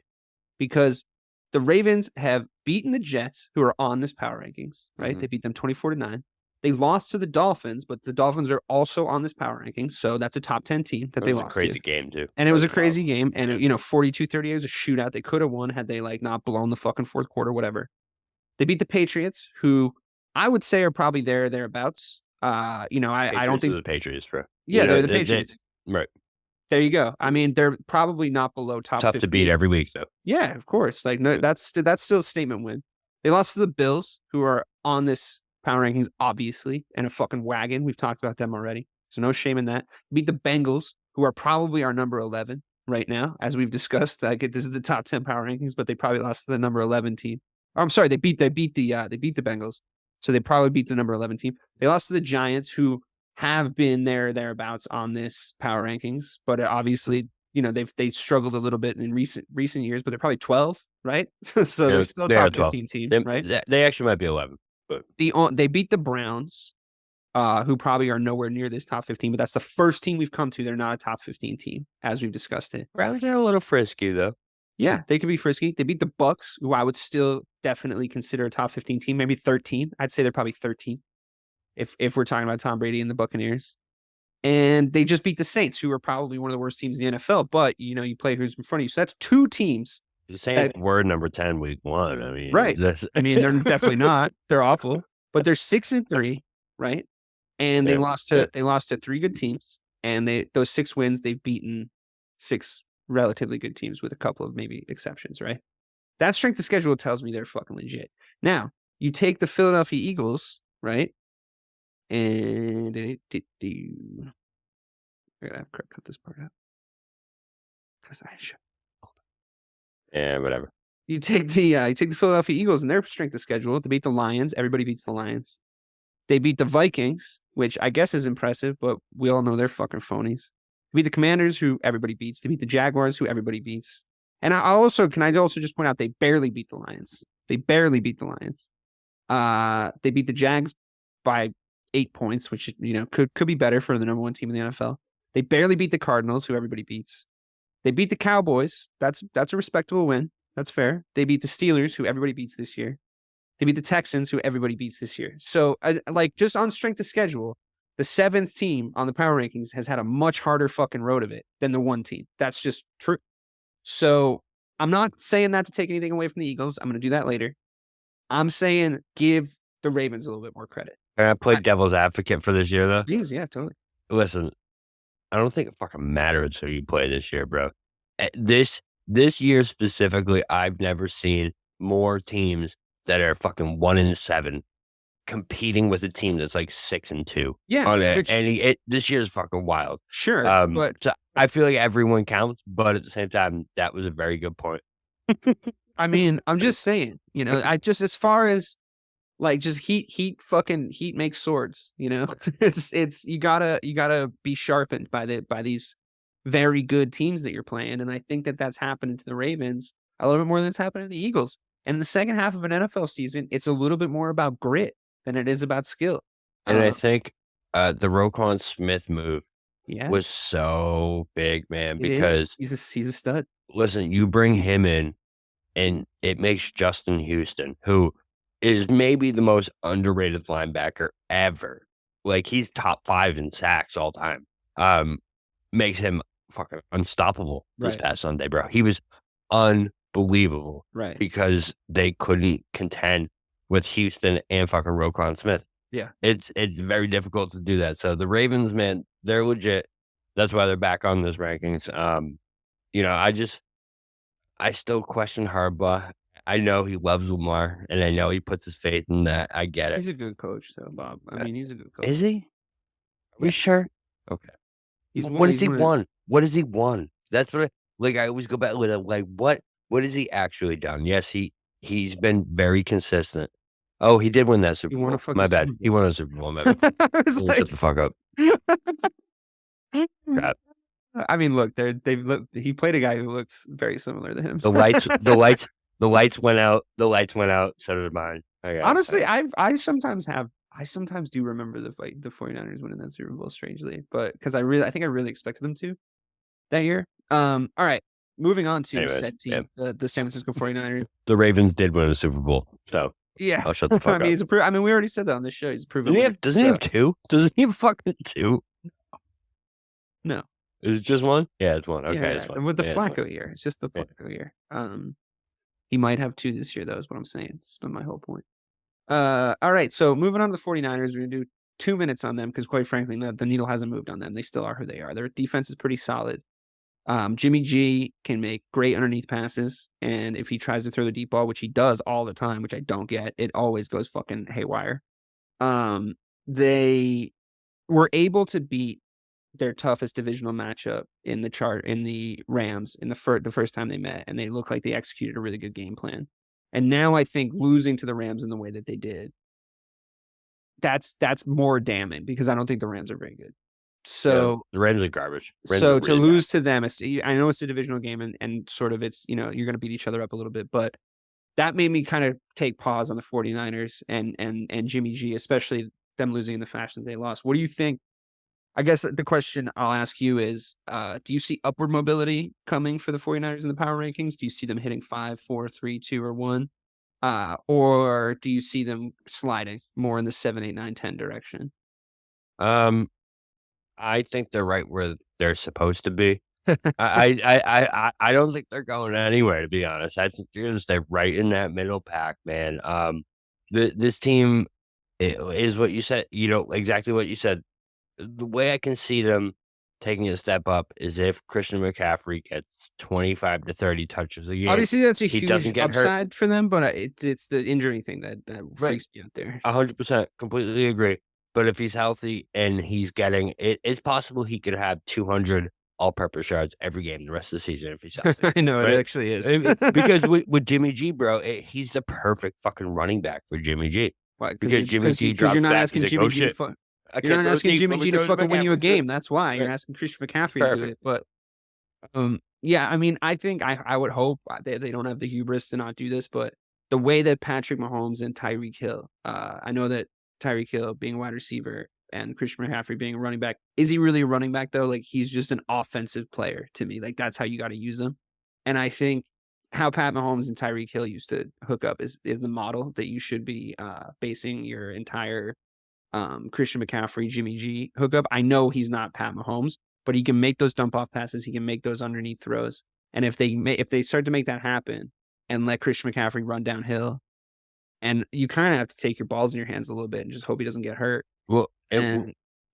because the Ravens have beaten the Jets, who are on this power rankings, right? They beat them 24-9. They lost to the Dolphins, but the Dolphins are also on this power rankings, so that's a top 10 team that they lost to. It was a crazy game, too. And it was a crazy game, and 42-38 was a shootout. They could have won had they like not blown the fucking fourth quarter, whatever. They beat the Patriots, who I would say are probably thereabouts. I don't think the Patriots, bro. Yeah, they're the Patriots. Right. There you go. I mean, they're probably not below top 15. Tough to beat every week, though. Yeah, of course. Like, no, that's still a statement win. They lost to the Bills, who are on this power rankings, obviously, and a fucking wagon. We've talked about them already. So no shame in that. Beat the Bengals, who are probably our number 11 right now, as we've discussed. Like this is the top 10 power rankings, but they probably lost to the number 11 team. Oh, I'm sorry, they beat the Bengals, so they probably beat the number 11 team. They lost to the Giants, who have been thereabouts on this power rankings, but obviously, they struggled a little bit in recent years, but they're probably 12, right? So they're still a top 15 team, right? They actually might be 11. But they beat the Browns, who probably are nowhere near this top 15, but that's the first team we've come to. They're not a top 15 team, as we've discussed it. Browns are a little frisky, though. Yeah, they could be frisky. They beat the Bucks, who I would still definitely consider a top 15 team, maybe 13. I'd say they're probably 13 if we're talking about Tom Brady and the Buccaneers. And they just beat the Saints, who are probably one of the worst teams in the NFL. But, you play who's in front of you. So that's two teams. The Saints were number 10 week 1. I mean, right. I mean, they're definitely not. They're awful. But they're 6-3, right? And they lost to 3 good teams. And those 6 wins, they've beaten 6 relatively good teams with a couple of maybe exceptions, right? That strength of schedule tells me they're fucking legit. Now, you take the Philadelphia Eagles, right? And I gotta have Craig cut this part out because I should. Yeah, whatever. You take the Philadelphia Eagles and their strength of schedule to beat the Lions. Everybody beats the Lions. They beat the Vikings, which I guess is impressive, but we all know they're fucking phonies. They beat the Commanders, who everybody beats. They beat the Jaguars, who everybody beats. And I also just point out they barely beat the Lions. They barely beat the Lions. They beat the Jags by 8 points, which could be better for the number 1 team in the NFL. They barely beat the Cardinals, who everybody beats. They beat the Cowboys. That's a respectable win. That's fair. They beat the Steelers, who everybody beats this year. They beat the Texans, who everybody beats this year. So, just on strength of schedule, the 7th team on the power rankings has had a much harder fucking road of it than the 1 team. That's just true. So, I'm not saying that to take anything away from the Eagles. I'm going to do that later. I'm saying give the Ravens a little bit more credit. Can I play devil's advocate for this year, though? Please, yeah, totally. Listen, I don't think it fucking matters who you play this year, bro. This year specifically, I've never seen more teams that are fucking 1-7 competing with a team that's like 6-2. Yeah, this year is fucking wild. Sure, but so I feel like everyone counts, but at the same time, that was a very good point. I mean, I'm just saying, I just as far as like just heat makes swords. It's you gotta be sharpened by these very good teams that you're playing, and I think that's happening to the Ravens a little bit more than it's happening to the Eagles. And in the second half of an NFL season, it's a little bit more about grit than it is about skill. And I think the Roquan Smith move was so big, man, because he's a stud. Listen, you bring him in, and it makes Justin Houston, who is maybe the most underrated linebacker ever. Like, he's top 5 in sacks all time. Makes him fucking unstoppable this past Sunday, bro. He was unbelievable. Right. Because they couldn't contend with Houston and fucking Roquan Smith. Yeah. It's very difficult to do that. So the Ravens, man, they're legit. That's why they're back on this rankings. I still question Harbaugh. I know he loves Lamar, and I know he puts his faith in that. I get it. He's a good coach, though, Bob. I mean, he's a good coach. Is he? Are we sure? Okay. What has he won? What has he won? That's what I always go back with it. Like, what has he actually done? Yes, he's been very consistent. Oh, he did win that Super Bowl. My bad. He won a Super Bowl. My bad. Shut the fuck up. Crap. I mean, look, he played a guy who looks very similar to him. The lights went out. The lights went out. So did mine. Honestly, I sometimes do remember the 49ers winning that Super Bowl, strangely, but because I think I really expected them to that year. All right, moving on to said team, the San Francisco 49ers. The Ravens did win a Super Bowl, so yeah, I'll shut the fuck up. I mean, we already said that on the show. He's proven. Doesn't he have 2? Doesn't he have fucking 2? No. Is it just 1? Yeah, it's 1. Okay, yeah, it's 1. And with the Flacco year, it's just the Flacco year. He might have 2 this year, though, is what I'm saying. That's been my whole point. All right, so moving on to the 49ers, we're going to do 2 minutes on them because, quite frankly, the needle hasn't moved on them. They still are who they are. Their defense is pretty solid. Jimmy G can make great underneath passes, and if he tries to throw the deep ball, which he does all the time, which I don't get, it always goes fucking haywire. They were able to beat their toughest divisional matchup in the Rams in the first time they met, and they looked like they executed a really good game plan. And now I think losing to the Rams in the way that they did, that's more damning because I don't think the Rams are very good. So the Rams are garbage. So to lose to them, I know it's a divisional game and sort of it's, you're going to beat each other up a little bit, but that made me kind of take pause on the 49ers and Jimmy G, especially them losing in the fashion that they lost. What do you think? I guess the question I'll ask you is, do you see upward mobility coming for the 49ers in the power rankings? Do you see them hitting 5, 4, 3, 2, or 1? Or do you see them sliding more in the 7, 8, 9, 10 direction? I think they're right where they're supposed to be. I don't think they're going anywhere, to be honest. I think they're going to stay right in that middle pack, man. This team is what you said, exactly what you said. The way I can see them taking a step up is if Christian McCaffrey gets 25 to 30 touches a game. Obviously, that's a huge upside for them, but it's the injury thing that freaks me out there. 100%, completely agree. But if he's healthy and he's getting it's possible he could have 200 all-purpose yards every game the rest of the season if he's healthy. I know, right? It actually is. Because with Jimmy G, bro, he's the perfect fucking running back for Jimmy G. Why? Because Jimmy G drops you're not back. asking Jimmy G to you're not asking Jimmy G to fucking win you a game. That's why you're asking Christian McCaffrey to do it. But yeah, I mean, I think I would hope they don't have the hubris to not do this, but the way that Patrick Mahomes and Tyreek Hill, I know that Tyreek Hill being a wide receiver and Christian McCaffrey being a running back. Is he really a running back, though? Like, he's just an offensive player to me. Like, that's how you got to use him. And I think how Pat Mahomes and Tyreek Hill used to hook up is the model that you should be basing your entire Christian McCaffrey, Jimmy G hookup. I know he's not Pat Mahomes, but he can make those dump off passes. He can make those underneath throws. And if they start to make that happen and let Christian McCaffrey run downhill, and you kind of have to take your balls in your hands a little bit and just hope he doesn't get hurt. Well,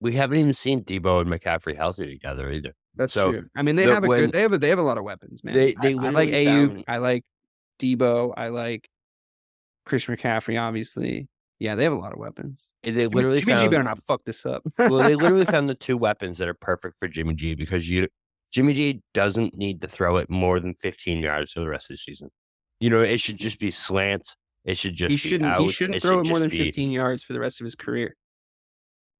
we haven't even seen Debo and McCaffrey healthy together either. That's true. I mean, they have a lot of weapons, man. I like Ayuk. I like Debo. I like Christian McCaffrey, obviously. Yeah, they have a lot of weapons. They literally Jimmy G better not fuck this up. Well, they literally found the two weapons that are perfect for Jimmy G because Jimmy G doesn't need to throw it more than 15 yards for the rest of the season. It should just be slants. It should just be outs. He shouldn't throw it more than 15 yards for the rest of his career.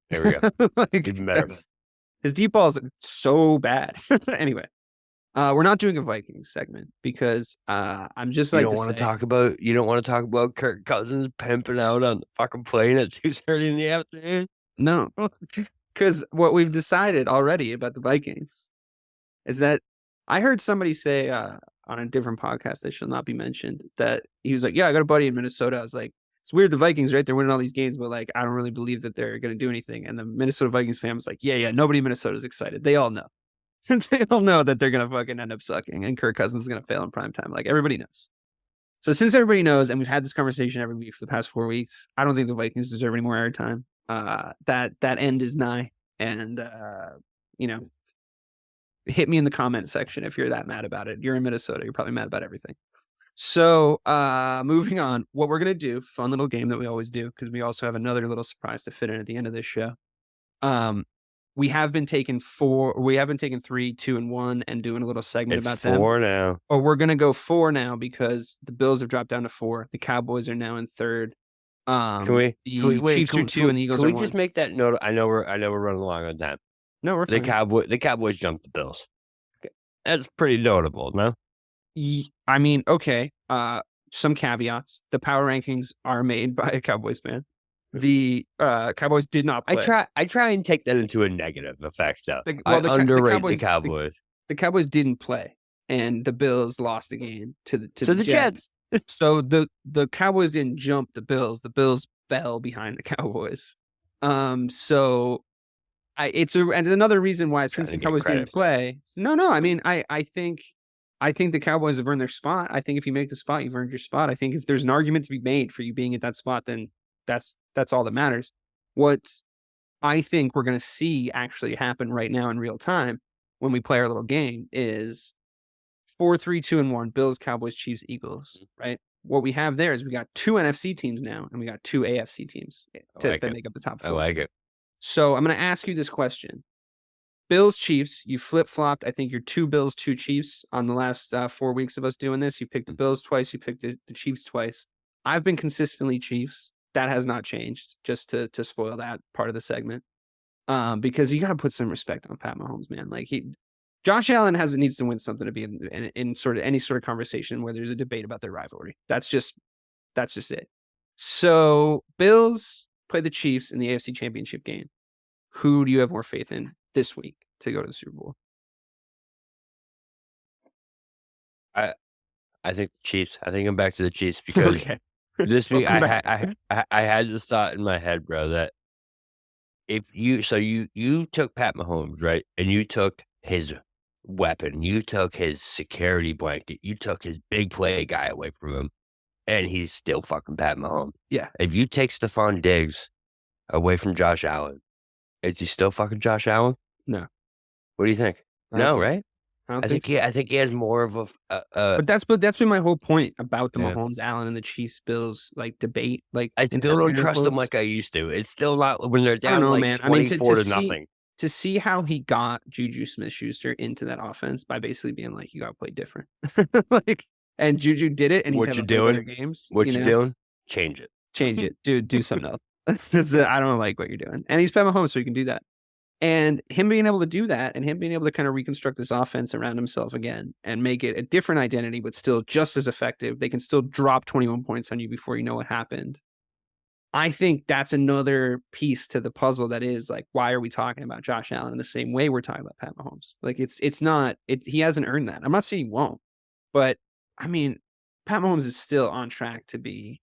There we go. Even better. His deep balls are so bad. Anyway, we're not doing a Vikings segment because I'm just like you don't want to talk about Kirk Cousins pimping out on the fucking plane at 2:30 in the afternoon. No, because what we've decided already about the Vikings is that I heard somebody say on a different podcast that shall not be mentioned that he was like, yeah, I got a buddy in Minnesota. I was like, it's weird, the Vikings, right? They're winning all these games, but like, I don't really believe that they're going to do anything. And the Minnesota Vikings fan was like, yeah, nobody in Minnesota is excited. They all know. They all know that they're going to fucking end up sucking and Kirk Cousins is going to fail in prime time. Like, everybody knows. So since everybody knows, and we've had this conversation every week for the past 4 weeks, I don't think the Vikings deserve any more airtime. That end is nigh. And, hit me in the comment section if you're that mad about it. You're in Minnesota. You're probably mad about everything. So moving on, what we're going to do, fun little game that we always do, because we also have another little surprise to fit in at the end of this show. We have been taking 3, 2, and 1 and doing a little segment about them. It's 4 now. Or we're going to go 4 now because the Bills have dropped down to 4. The Cowboys are now in 3rd. The Chiefs are 2 and the Eagles are 1. Can we just make that note? I know we're running along on time. No, we're fine. The Cowboys jumped the Bills. That's pretty notable, no? I mean, okay. Some caveats. The power rankings are made by a Cowboys fan. The Cowboys did not play. I try and take that into a negative effect, though. I underrate the Cowboys. The Cowboys didn't play, and the Bills lost the game to the Jets. So the Cowboys didn't jump the Bills. The Bills fell behind the Cowboys. So and another reason why, since the Cowboys didn't play. No. I mean, I think the Cowboys have earned their spot. I think if you make the spot, you've earned your spot. I think if there's an argument to be made for you being at that spot, then that's all that matters. What I think we're going to see actually happen right now in real time when we play our little game is 4, 3, 2, and 1, Bills, Cowboys, Chiefs, Eagles, right? What we have there is we got 2 NFC teams now, and we got 2 AFC teams that make up the top 4. I like it. So I'm going to ask you this question. Bills, Chiefs, you flip-flopped. I think you're 2 Bills, 2 Chiefs on the last 4 weeks of us doing this. You picked the Bills twice. You picked the Chiefs twice. I've been consistently Chiefs. That has not changed, just to spoil that part of the segment. Because you got to put some respect on Pat Mahomes, man. Like Josh Allen needs to win something to be in sort of any sort of conversation where there's a debate about their rivalry. That's just it. So Bills play the Chiefs in the AFC Championship game. Who do you have more faith in this week to go to the Super Bowl? I think the Chiefs. I think I'm back to the Chiefs because Okay. this week I had this thought in my head, bro, that if you took Pat Mahomes, right, and you took his weapon, you took his security blanket, you took his big play guy away from him, and he's still fucking Pat Mahomes. Yeah. If you take Stephon Diggs away from Josh Allen, is he still fucking Josh Allen? No. What do you think? No, right? I think he has more of a but that's been my whole point about the Yeah. Mahomes, Allen, and the Chiefs Bills debate. Like I still don't trust him like I used to. It's still not when they're I don't down know, like man. I mean, 24 to nothing. to see how he got Juju Smith-Schuster into that offense by basically being like, you got to play different. Like, and Juju did it, and he's What you having doing? better games. What you doing? Change it. Change it, dude. Do something else. I don't like what you're doing. And he's Pat Mahomes, so he can do that. And him being able to do that, and him being able to kind of reconstruct this offense around himself again and make it a different identity, but still just as effective. They can still drop 21 points on you before you know what happened. I think that's another piece to the puzzle that is like, why are we talking about Josh Allen in the same way we're talking about Pat Mahomes? Like he hasn't earned that. I'm not saying he won't, but I mean, Pat Mahomes is still on track to be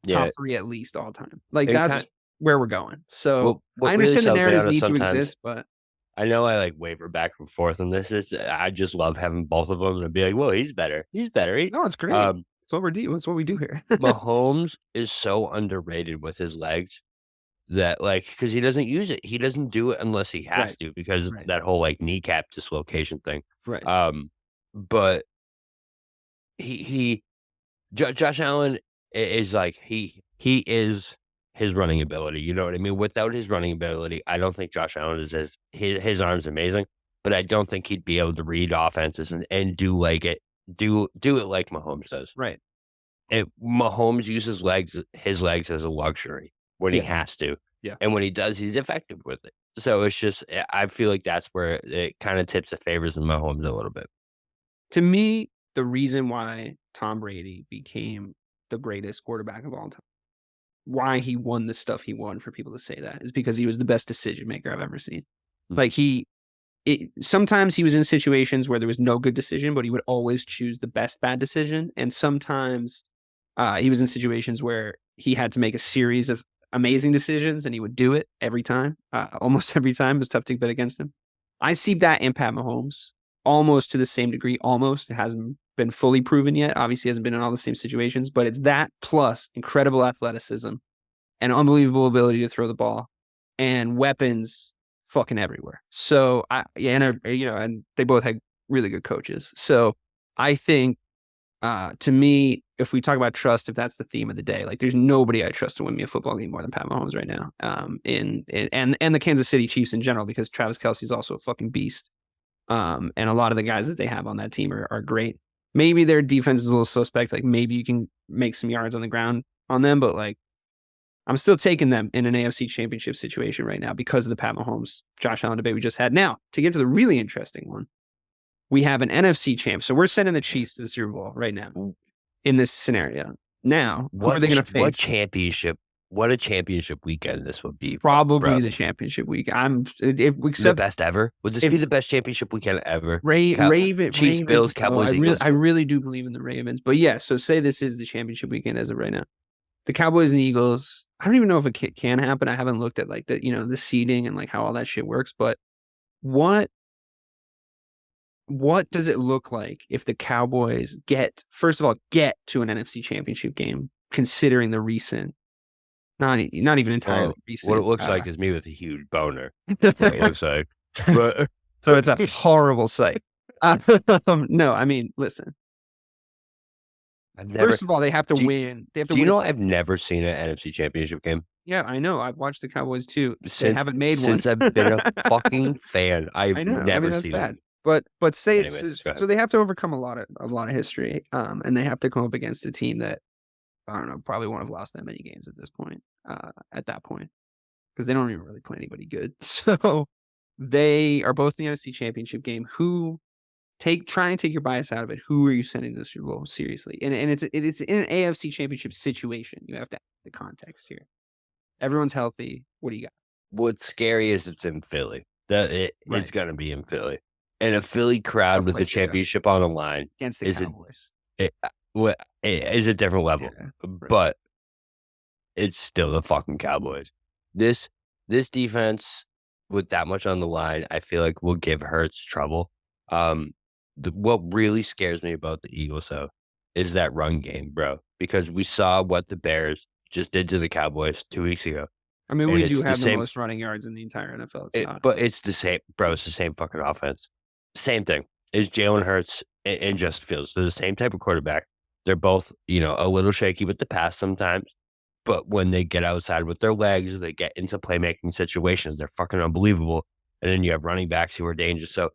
top 3 at least all time. Like that's where we're going. So I understand the narratives need to exist, but I know I like waver back and forth on this. I just love having both of them and be like, well, he's better. He's better. No, it's great. That's what we do here. Mahomes is so underrated with his legs that because he doesn't use it. He doesn't do it unless he has to because that whole kneecap dislocation thing. Right. But Josh Allen is he is his running ability. You know what I mean? Without his running ability, I don't think Josh Allen is his arm's amazing, but I don't think he'd be able to read offenses and do it like Mahomes does. Right. And Mahomes uses his legs as a luxury when he has to. Yeah. And when he does, he's effective with it. So it's just, I feel like that's where it kind of tips the favors in Mahomes a little bit. To me, the reason why Tom Brady became the greatest quarterback of all time, why he won the stuff he won, for people to say that, is because he was the best decision maker I've ever seen. Like sometimes he was in situations where there was no good decision, but he would always choose the best bad decision. And sometimes he was in situations where he had to make a series of amazing decisions, and he would do it every time. Almost every time. It was tough to bet against him. I see that in Pat Mahomes almost to the same degree. Almost. It hasn't been fully proven yet. Obviously, he hasn't been in all the same situations, but it's that plus incredible athleticism and unbelievable ability to throw the ball and weapons fucking everywhere. So and they both had really good coaches. So I think to me, if we talk about trust, if that's the theme of the day, there's nobody I trust to win me a football game more than Pat Mahomes right now. And the Kansas City Chiefs in general, because Travis Kelce's also a fucking beast. And a lot of the guys that they have on that team are great. Maybe their defense is a little suspect. Maybe you can make some yards on the ground on them, but I'm still taking them in an AFC Championship situation right now because of the Pat Mahomes, Josh Allen debate we just had. Now, to get to the really interesting one, we have an NFC champ. So we're sending the Chiefs to the Super Bowl right now in this scenario. Now, who are they going to face? What a championship weekend this would be. Probably the championship week. The best ever. Would this be the best championship weekend ever? Chiefs, Bills, Cowboys, Eagles. I really do believe in the Ravens. But yeah, so say this is the championship weekend as of right now. The Cowboys and the Eagles, I don't even know if it can happen. I haven't looked at the seeding and how all that shit works. But what does it look like if the Cowboys get to an NFC Championship game, considering the recent, not even entirely recent. What it looks like is me with a huge boner. That's what it looks like. But so it's a horrible sight. No, I mean, listen. First of all, they have to win. Do you know I've never seen an NFC Championship game? Yeah, I know. I've watched the Cowboys too. They Since haven't made one. since I've been a fucking fan, I've I know. never that's seen bad. it. But say it's Anyways, go ahead. so they have to overcome a lot of history, and they have to come up against a team that I don't know probably won't have lost that many games at this point. At that point, because they don't even really play anybody good. So they are both in the NFC Championship game. Try and take your bias out of it. Who are you sending to the Super Bowl? Seriously, and it's in an AFC Championship situation. You have to have the context here. Everyone's healthy. What do you got? What's scary is it's in Philly. It's Right. gonna be in Philly, and a Philly crowd Tough with a place to go. championship on the line Against the is Cowboys. is a different level. Yeah, right. But it's still the fucking Cowboys. This defense with that much on the line, I feel like will give Hurts trouble. What really scares me about the Eagles, though, is that run game, bro. Because we saw what the Bears just did to the Cowboys 2 weeks ago. I mean, And we it's do the have the same- most running yards in the entire NFL. But it's the same, bro. It's the same fucking offense. Same thing. Is Jalen Hurts and Justin Fields. They're the same type of quarterback. They're both, a little shaky with the pass sometimes. But when they get outside with their legs, they get into playmaking situations. They're fucking unbelievable. And then you have running backs who are dangerous. So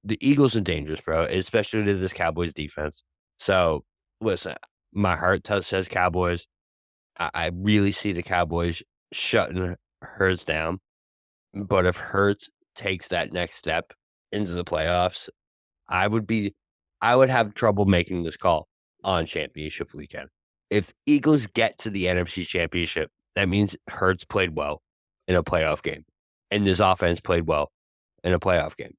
the Eagles are dangerous, bro, especially to this Cowboys defense. So listen, my heart says Cowboys. I really see the Cowboys shutting Hurts down. But if Hurts takes that next step into the playoffs, I would have trouble making this call on championship weekend. If Eagles get to the NFC Championship, that means Hurts played well in a playoff game, and this offense played well in a playoff game.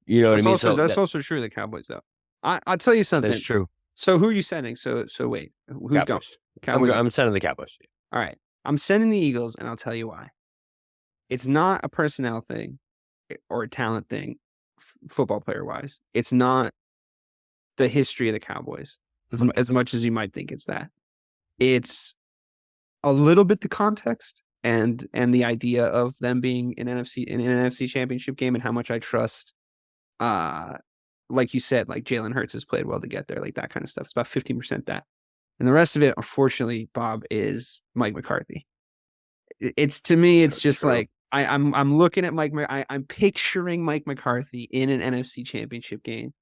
You know what I mean? That's also true. The Cowboys, though. I'll tell you something. That's true. So who are you sending? So wait, who's going? Cowboys. I'm sending the Cowboys. All right, I'm sending the Eagles, and I'll tell you why. It's not a personnel thing or a talent thing, football player wise. It's not the history of the Cowboys as much as you might think it's that. It's a little bit the context and the idea of them being in an NFC Championship game and how much I trust. Like you said, like Jalen Hurts has played well to get there, like that kind of stuff. It's about 15% that, and the rest of it, unfortunately, Bob, is Mike McCarthy. It's to me, it's just like I'm looking at I'm picturing Mike McCarthy in an NFC Championship game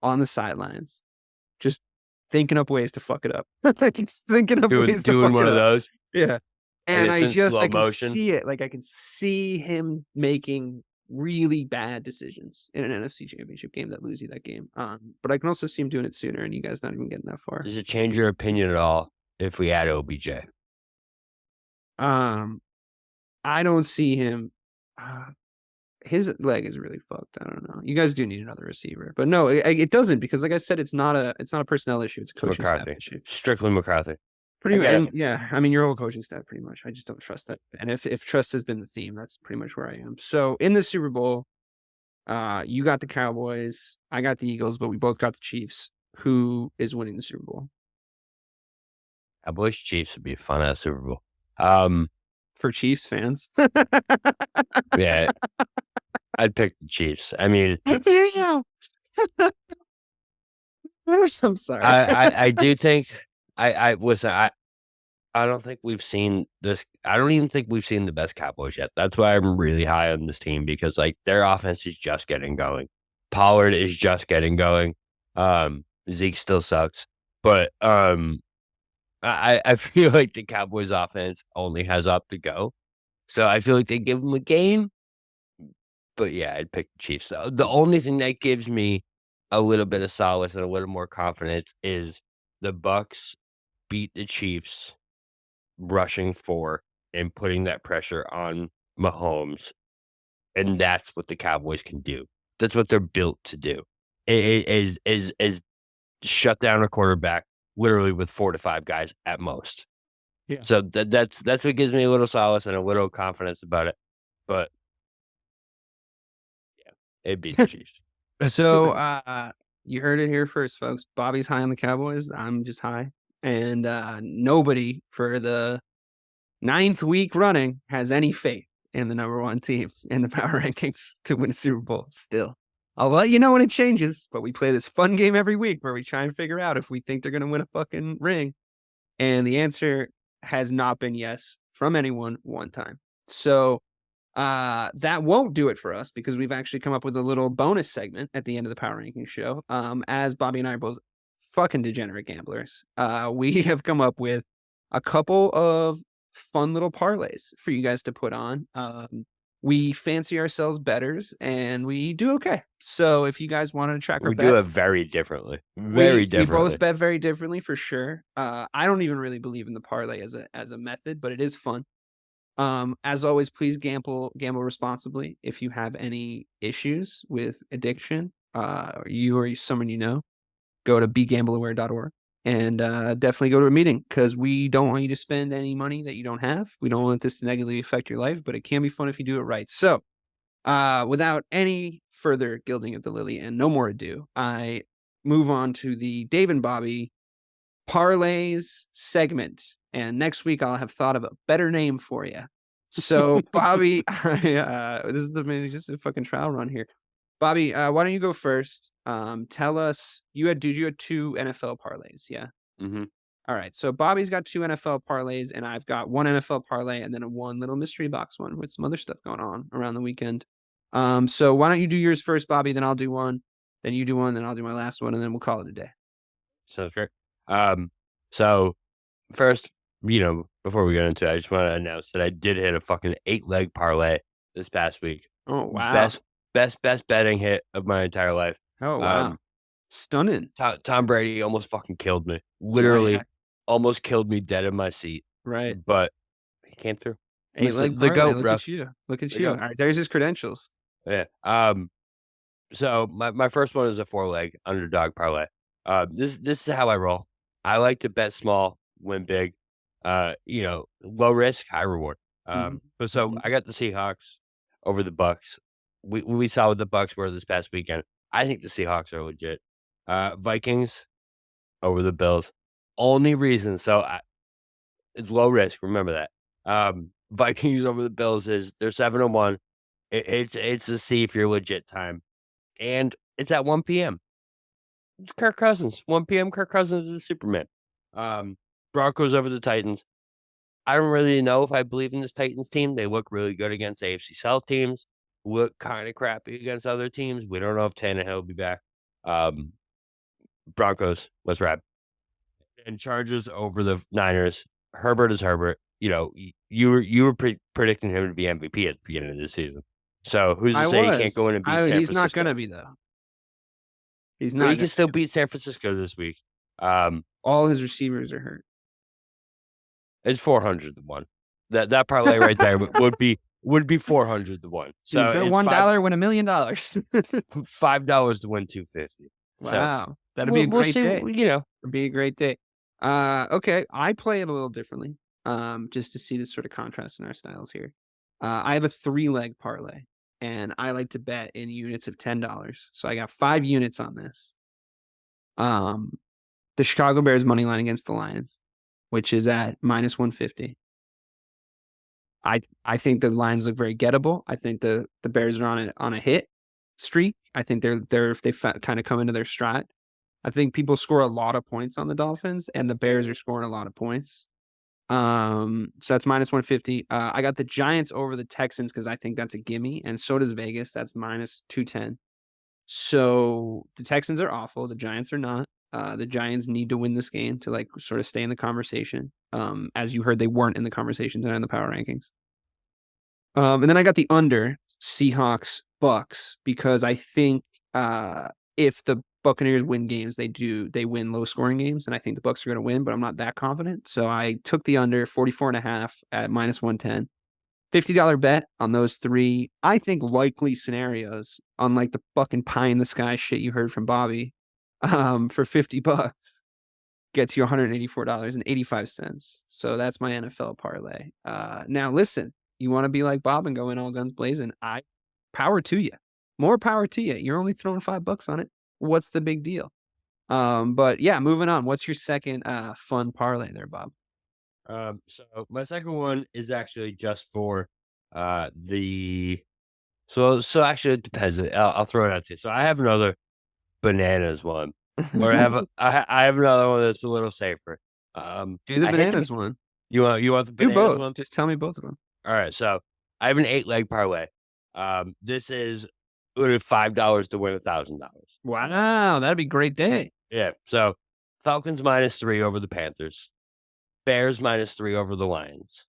on the sidelines, just thinking up ways to fuck it up. Thinking up ways to doing one of those. Yeah. And it's in slow motion. See it. Like I can see him making really bad decisions in an NFC Championship game that lose you that game. But I can also see him doing it sooner and you guys not even getting that far. Does it change your opinion at all if we add OBJ? I don't see him. His leg is really fucked. I don't know. You guys do need another receiver, but no, it doesn't because, like I said, it's not a personnel issue. It's a coaching staff issue. Strictly McCarthy. Pretty much, yeah. I mean, your whole coaching staff, pretty much. I just don't trust that. And if trust has been the theme, that's pretty much where I am. So in the Super Bowl, you got the Cowboys, I got the Eagles, but we both got the Chiefs. Who is winning the Super Bowl? Cowboys Chiefs would be a fun ass Super Bowl. For Chiefs fans, yeah, I'd pick the Chiefs. I mean, I'm sorry. I do think I don't think we've seen this. I don't even think we've seen the best Cowboys yet. That's why I'm really high on this team because like their offense is just getting going. Pollard is just getting going. Zeke still sucks, but I feel like the Cowboys offense only has up to go. So I feel like they give them a game. But yeah, I'd pick the Chiefs. So the only thing that gives me a little bit of solace and a little more confidence is the Bucs beat the Chiefs rushing 4 and putting that pressure on Mahomes. And that's what the Cowboys can do. That's what they're built to do. Is shut down a quarterback literally with 4 to 5 guys at most. Yeah. So that's what gives me a little solace and a little confidence about it. But yeah, it'd be the Chiefs. So you heard it here first, folks. Bobby's high on the Cowboys. I'm just high. And nobody for the 9th week running has any faith in the number 1 team in the power rankings to win a Super Bowl still. I'll let you know when it changes, but we play this fun game every week where we try and figure out if we think they're going to win a fucking ring. And the answer has not been yes from anyone one time. So that won't do it for us because we've actually come up with a little bonus segment at the end of the Power Ranking show. As Bobby and I are both fucking degenerate gamblers, we have come up with a couple of fun little parlays for you guys to put on. We fancy ourselves betters and we do okay. So if you guys want to track our bets, we do it very differently. Very differently. We both bet very differently for sure. I don't even really believe in the parlay as a method, but it is fun. As always, please gamble responsibly. If you have any issues with addiction, you or someone you know, go to begambleaware.org and definitely go to a meeting because we don't want you to spend any money that you don't have. We don't want this to negatively affect your life, but it can be fun if you do it right. So without any further gilding of the lily and no more ado, I move on to the Dave and Bobby parlays segment. And next week I'll have thought of a better name for you. So Bobby, this is just a fucking trial run here. Bobby, why don't you go first? Tell us, you had 2 NFL parlays, yeah? Mm-hmm. All right, so Bobby's got 2 NFL parlays, and I've got 1 NFL parlay, and then one little mystery box one with some other stuff going on around the weekend. So why don't you do yours first, Bobby, then I'll do one, then you do one, then I'll do my last one, and then we'll call it a day. Sounds great. So first, before we get into it, I just want to announce that I did hit a fucking 8-leg parlay this past week. Oh, wow. Best betting hit of my entire life. Oh, wow. Stunning. Tom Brady almost fucking killed me. Literally almost killed me dead in my seat. Right. But he came through. 8-leg the GOAT, Look bro. at you. Look at you. All right, there's his credentials. Yeah. So my first one is a 4-leg underdog parlay. This is how I roll. I like to bet small, win big. Low risk, high reward. But so I got the Seahawks over the Bucks. We saw what the Bucks were this past weekend. I think the Seahawks are legit. Vikings over the Bills. Only reason, it's low risk. Remember that. Vikings over the Bills is they're 7-1. It's a see if you're legit time, and it's at 1 p.m. It's Kirk Cousins, 1 p.m. Kirk Cousins is the Superman. Broncos over the Titans. I don't really know if I believe in this Titans team. They look really good against AFC South teams. Look kind of crappy against other teams. We don't know if Tannehill will be back. Broncos, let's ride. And Chargers over the Niners. Herbert is Herbert. You were predicting him to be MVP at the beginning of the season. So who's to say he can't go in and beat San Francisco? He's not going to be, though. He's not. He can still beat San Francisco this week. All his receivers are hurt. It's 400 to 1. That parlay right there would be 400 to 1. So $1 win $1 million. $5 to win 250. Wow, so that'd be a great day. It'd be a great day. Okay, I play it a little differently. Just to see the sort of contrast in our styles here. I have a 3-leg parlay, and I like to bet in units of $10. So I got 5 units on this. The Chicago Bears money line against the Lions, which is at -150. I think the Lions look very gettable. I think the Bears are on a hit streak. I think they've kind of come into their stride. I think people score a lot of points on the Dolphins, and the Bears are scoring a lot of points. So that's -150. I got the Giants over the Texans because I think that's a gimme, and so does Vegas. That's -210. So the Texans are awful. The Giants are not. The Giants need to win this game to sort of stay in the conversation. As you heard, they weren't in the conversation tonight in the power rankings. And then I got the under Seahawks Bucks because I think if the Buccaneers win games, they win low scoring games, and I think the Bucks are going to win, but I'm not that confident. So I took the under 44.5 at -110. $50 bet on those 3, I think, likely scenarios, unlike the fucking pie in the sky shit you heard from Bobby, for $50 gets you $184.85. So that's my NFL parlay. Now listen, you want to be like Bob and go in all guns blazing. Power to you. More power to you. You're only throwing $5 on it. What's the big deal? But yeah, moving on. What's your second fun parlay there, Bob? So my second one is actually just for so actually it depends. I'll throw it out to you. So I have another bananas one, or I have another one that's a little safer. Do the bananas one. You want the Do bananas both. one? Just tell me both of them. All right, so I have an 8-leg parlay. This is $5 to win $1,000. Wow, that'd be a great day. Yeah. So Falcons -3 over the Panthers, Bears -3 over the Lions,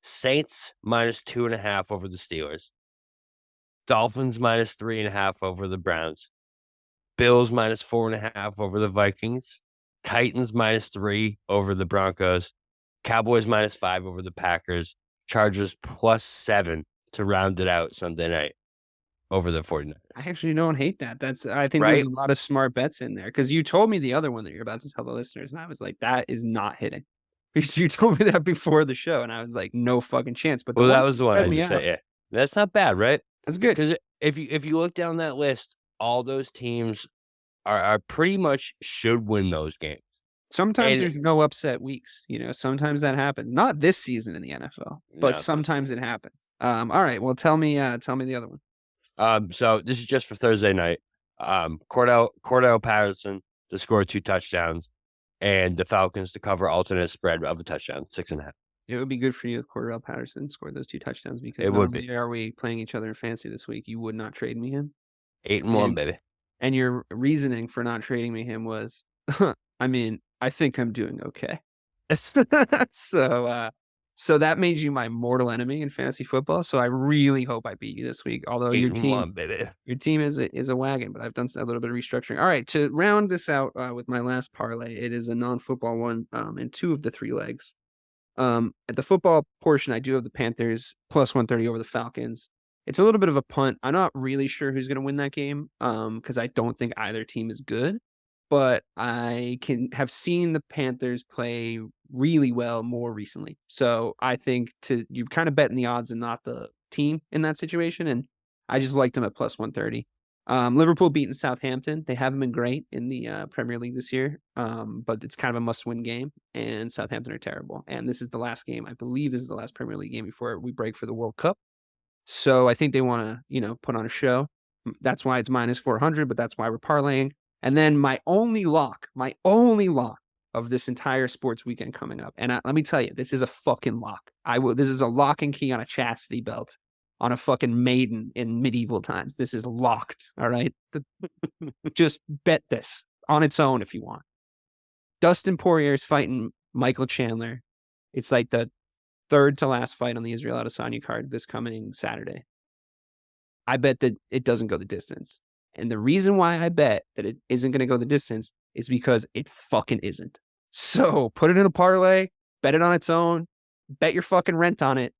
Saints -2.5 over the Steelers, Dolphins -3.5 over the Browns, Bills -4.5 over the Vikings, Titans -3 over the Broncos, Cowboys -5 over the Packers, Chargers +7 to round it out Sunday night over the 49ers. I actually don't hate that. I think Right? there's a lot of smart bets in there because you told me the other one that you're about to tell the listeners, and I was like, that is not hitting. Because you told me that before the show, and I was like, no fucking chance. But Well, one that was the one I spread me just out. said. Yeah, that's not bad, right? That's good. Because if you look down that list, all those teams are pretty much should win those games. Sometimes And- there's no upset weeks. Sometimes that happens. Not this season in the NFL, but No, sometimes it happens. All right. Well, tell me the other one. So this is just for Thursday night. Cordell Patterson to score 2 touchdowns, and the Falcons to cover alternate spread of a touchdown, 6.5. It would be good for you if Cordell Patterson scored those 2 touchdowns because It not would be. only are we playing each other in fantasy this week, you would not trade me him. 8-1, baby. And your reasoning for not trading me him was, I mean, I think I'm doing okay. So that made you my mortal enemy in fantasy football. So I really hope I beat you this week. Although your 8-1, baby. team is a wagon, but I've done a little bit of restructuring. All right, to round this out with my last parlay, it is a non-football one in 2 of the 3 legs. At the football portion, I do have the Panthers +130 over the Falcons. It's a little bit of a punt. I'm not really sure who's going to win that game because I don't think either team is good. But I have seen the Panthers play really well more recently. So I think you kind of betting the odds and not the team in that situation. And I just liked them at +130. Liverpool beating Southampton. They haven't been great in the Premier League this year, but it's kind of a must-win game. And Southampton are terrible. And this is the last game. I believe this is the last Premier League game before we break for the World Cup. So I think they want to, put on a show. That's why it's -400, but that's why we're parlaying. And then my only lock of this entire sports weekend coming up. And let me tell you, this is a fucking lock. This is a lock and key on a chastity belt on a fucking maiden in medieval times. This is locked. All right. Just bet this on its own if you want. Dustin Poirier's fighting Michael Chandler. It's like the 3rd to last fight on the Israel Adesanya card this coming Saturday. I bet that it doesn't go the distance. And the reason why I bet that it isn't going to go the distance is because it fucking isn't. So put it in a parlay, bet it on its own, bet your fucking rent on it.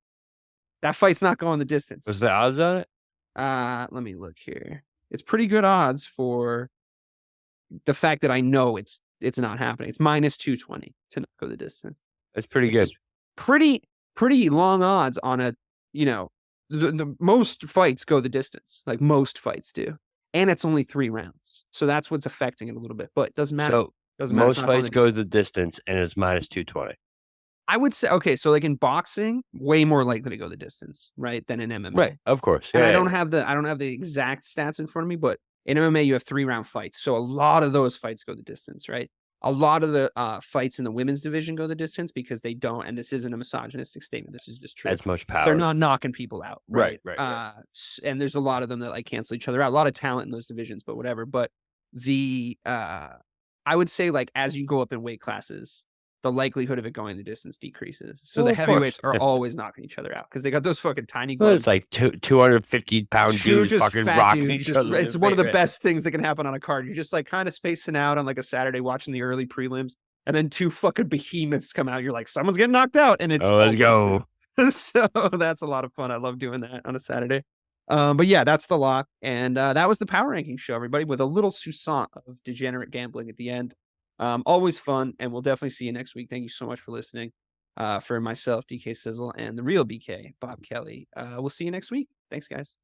That fight's not going the distance. What's the odds on it? Let me look here. It's pretty good odds for the fact that I know it's not happening. It's -220 to not go the distance. It's pretty good. Pretty long odds on a, the most fights go the distance, like most fights do. And it's only 3 rounds. So that's what's affecting it a little bit. But it doesn't matter. So doesn't matter. most fights go the distance, and it's -220. I would say, okay, so like in boxing, way more likely to go the distance, right, than in MMA. Right, of course. And Yeah, I don't have the exact stats in front of me, but in MMA you have 3-round fights. So a lot of those fights go the distance, right? A lot of the fights in the women's division go the distance because they don't, and this isn't a misogynistic statement, this is just true. as much power. They're not knocking people out. Right. And there's a lot of them that like cancel each other out. A lot of talent in those divisions, but whatever. But I would say like as you go up in weight classes, the likelihood of it going the distance decreases. So the Well, of heavyweights course. are always knocking each other out because they got those fucking tiny Well, gloves. it's like 250-pound dudes Just fucking fat rocking dudes, each other. it's one of the best things that can happen on a card. You're just like kind of spacing out on like a Saturday watching the early prelims, and then 2 fucking behemoths come out. You're like, someone's getting knocked out, and it's let's go. So that's a lot of fun. I love doing that on a Saturday. But yeah, that's the lock. And that was the power ranking show, everybody, with a little sousson of degenerate gambling at the end. Always fun, and we'll definitely see you next week. Thank you so much for listening. For myself, DK Sizzle, and the real BK, Bob Kelly. We'll see you next week. Thanks, guys.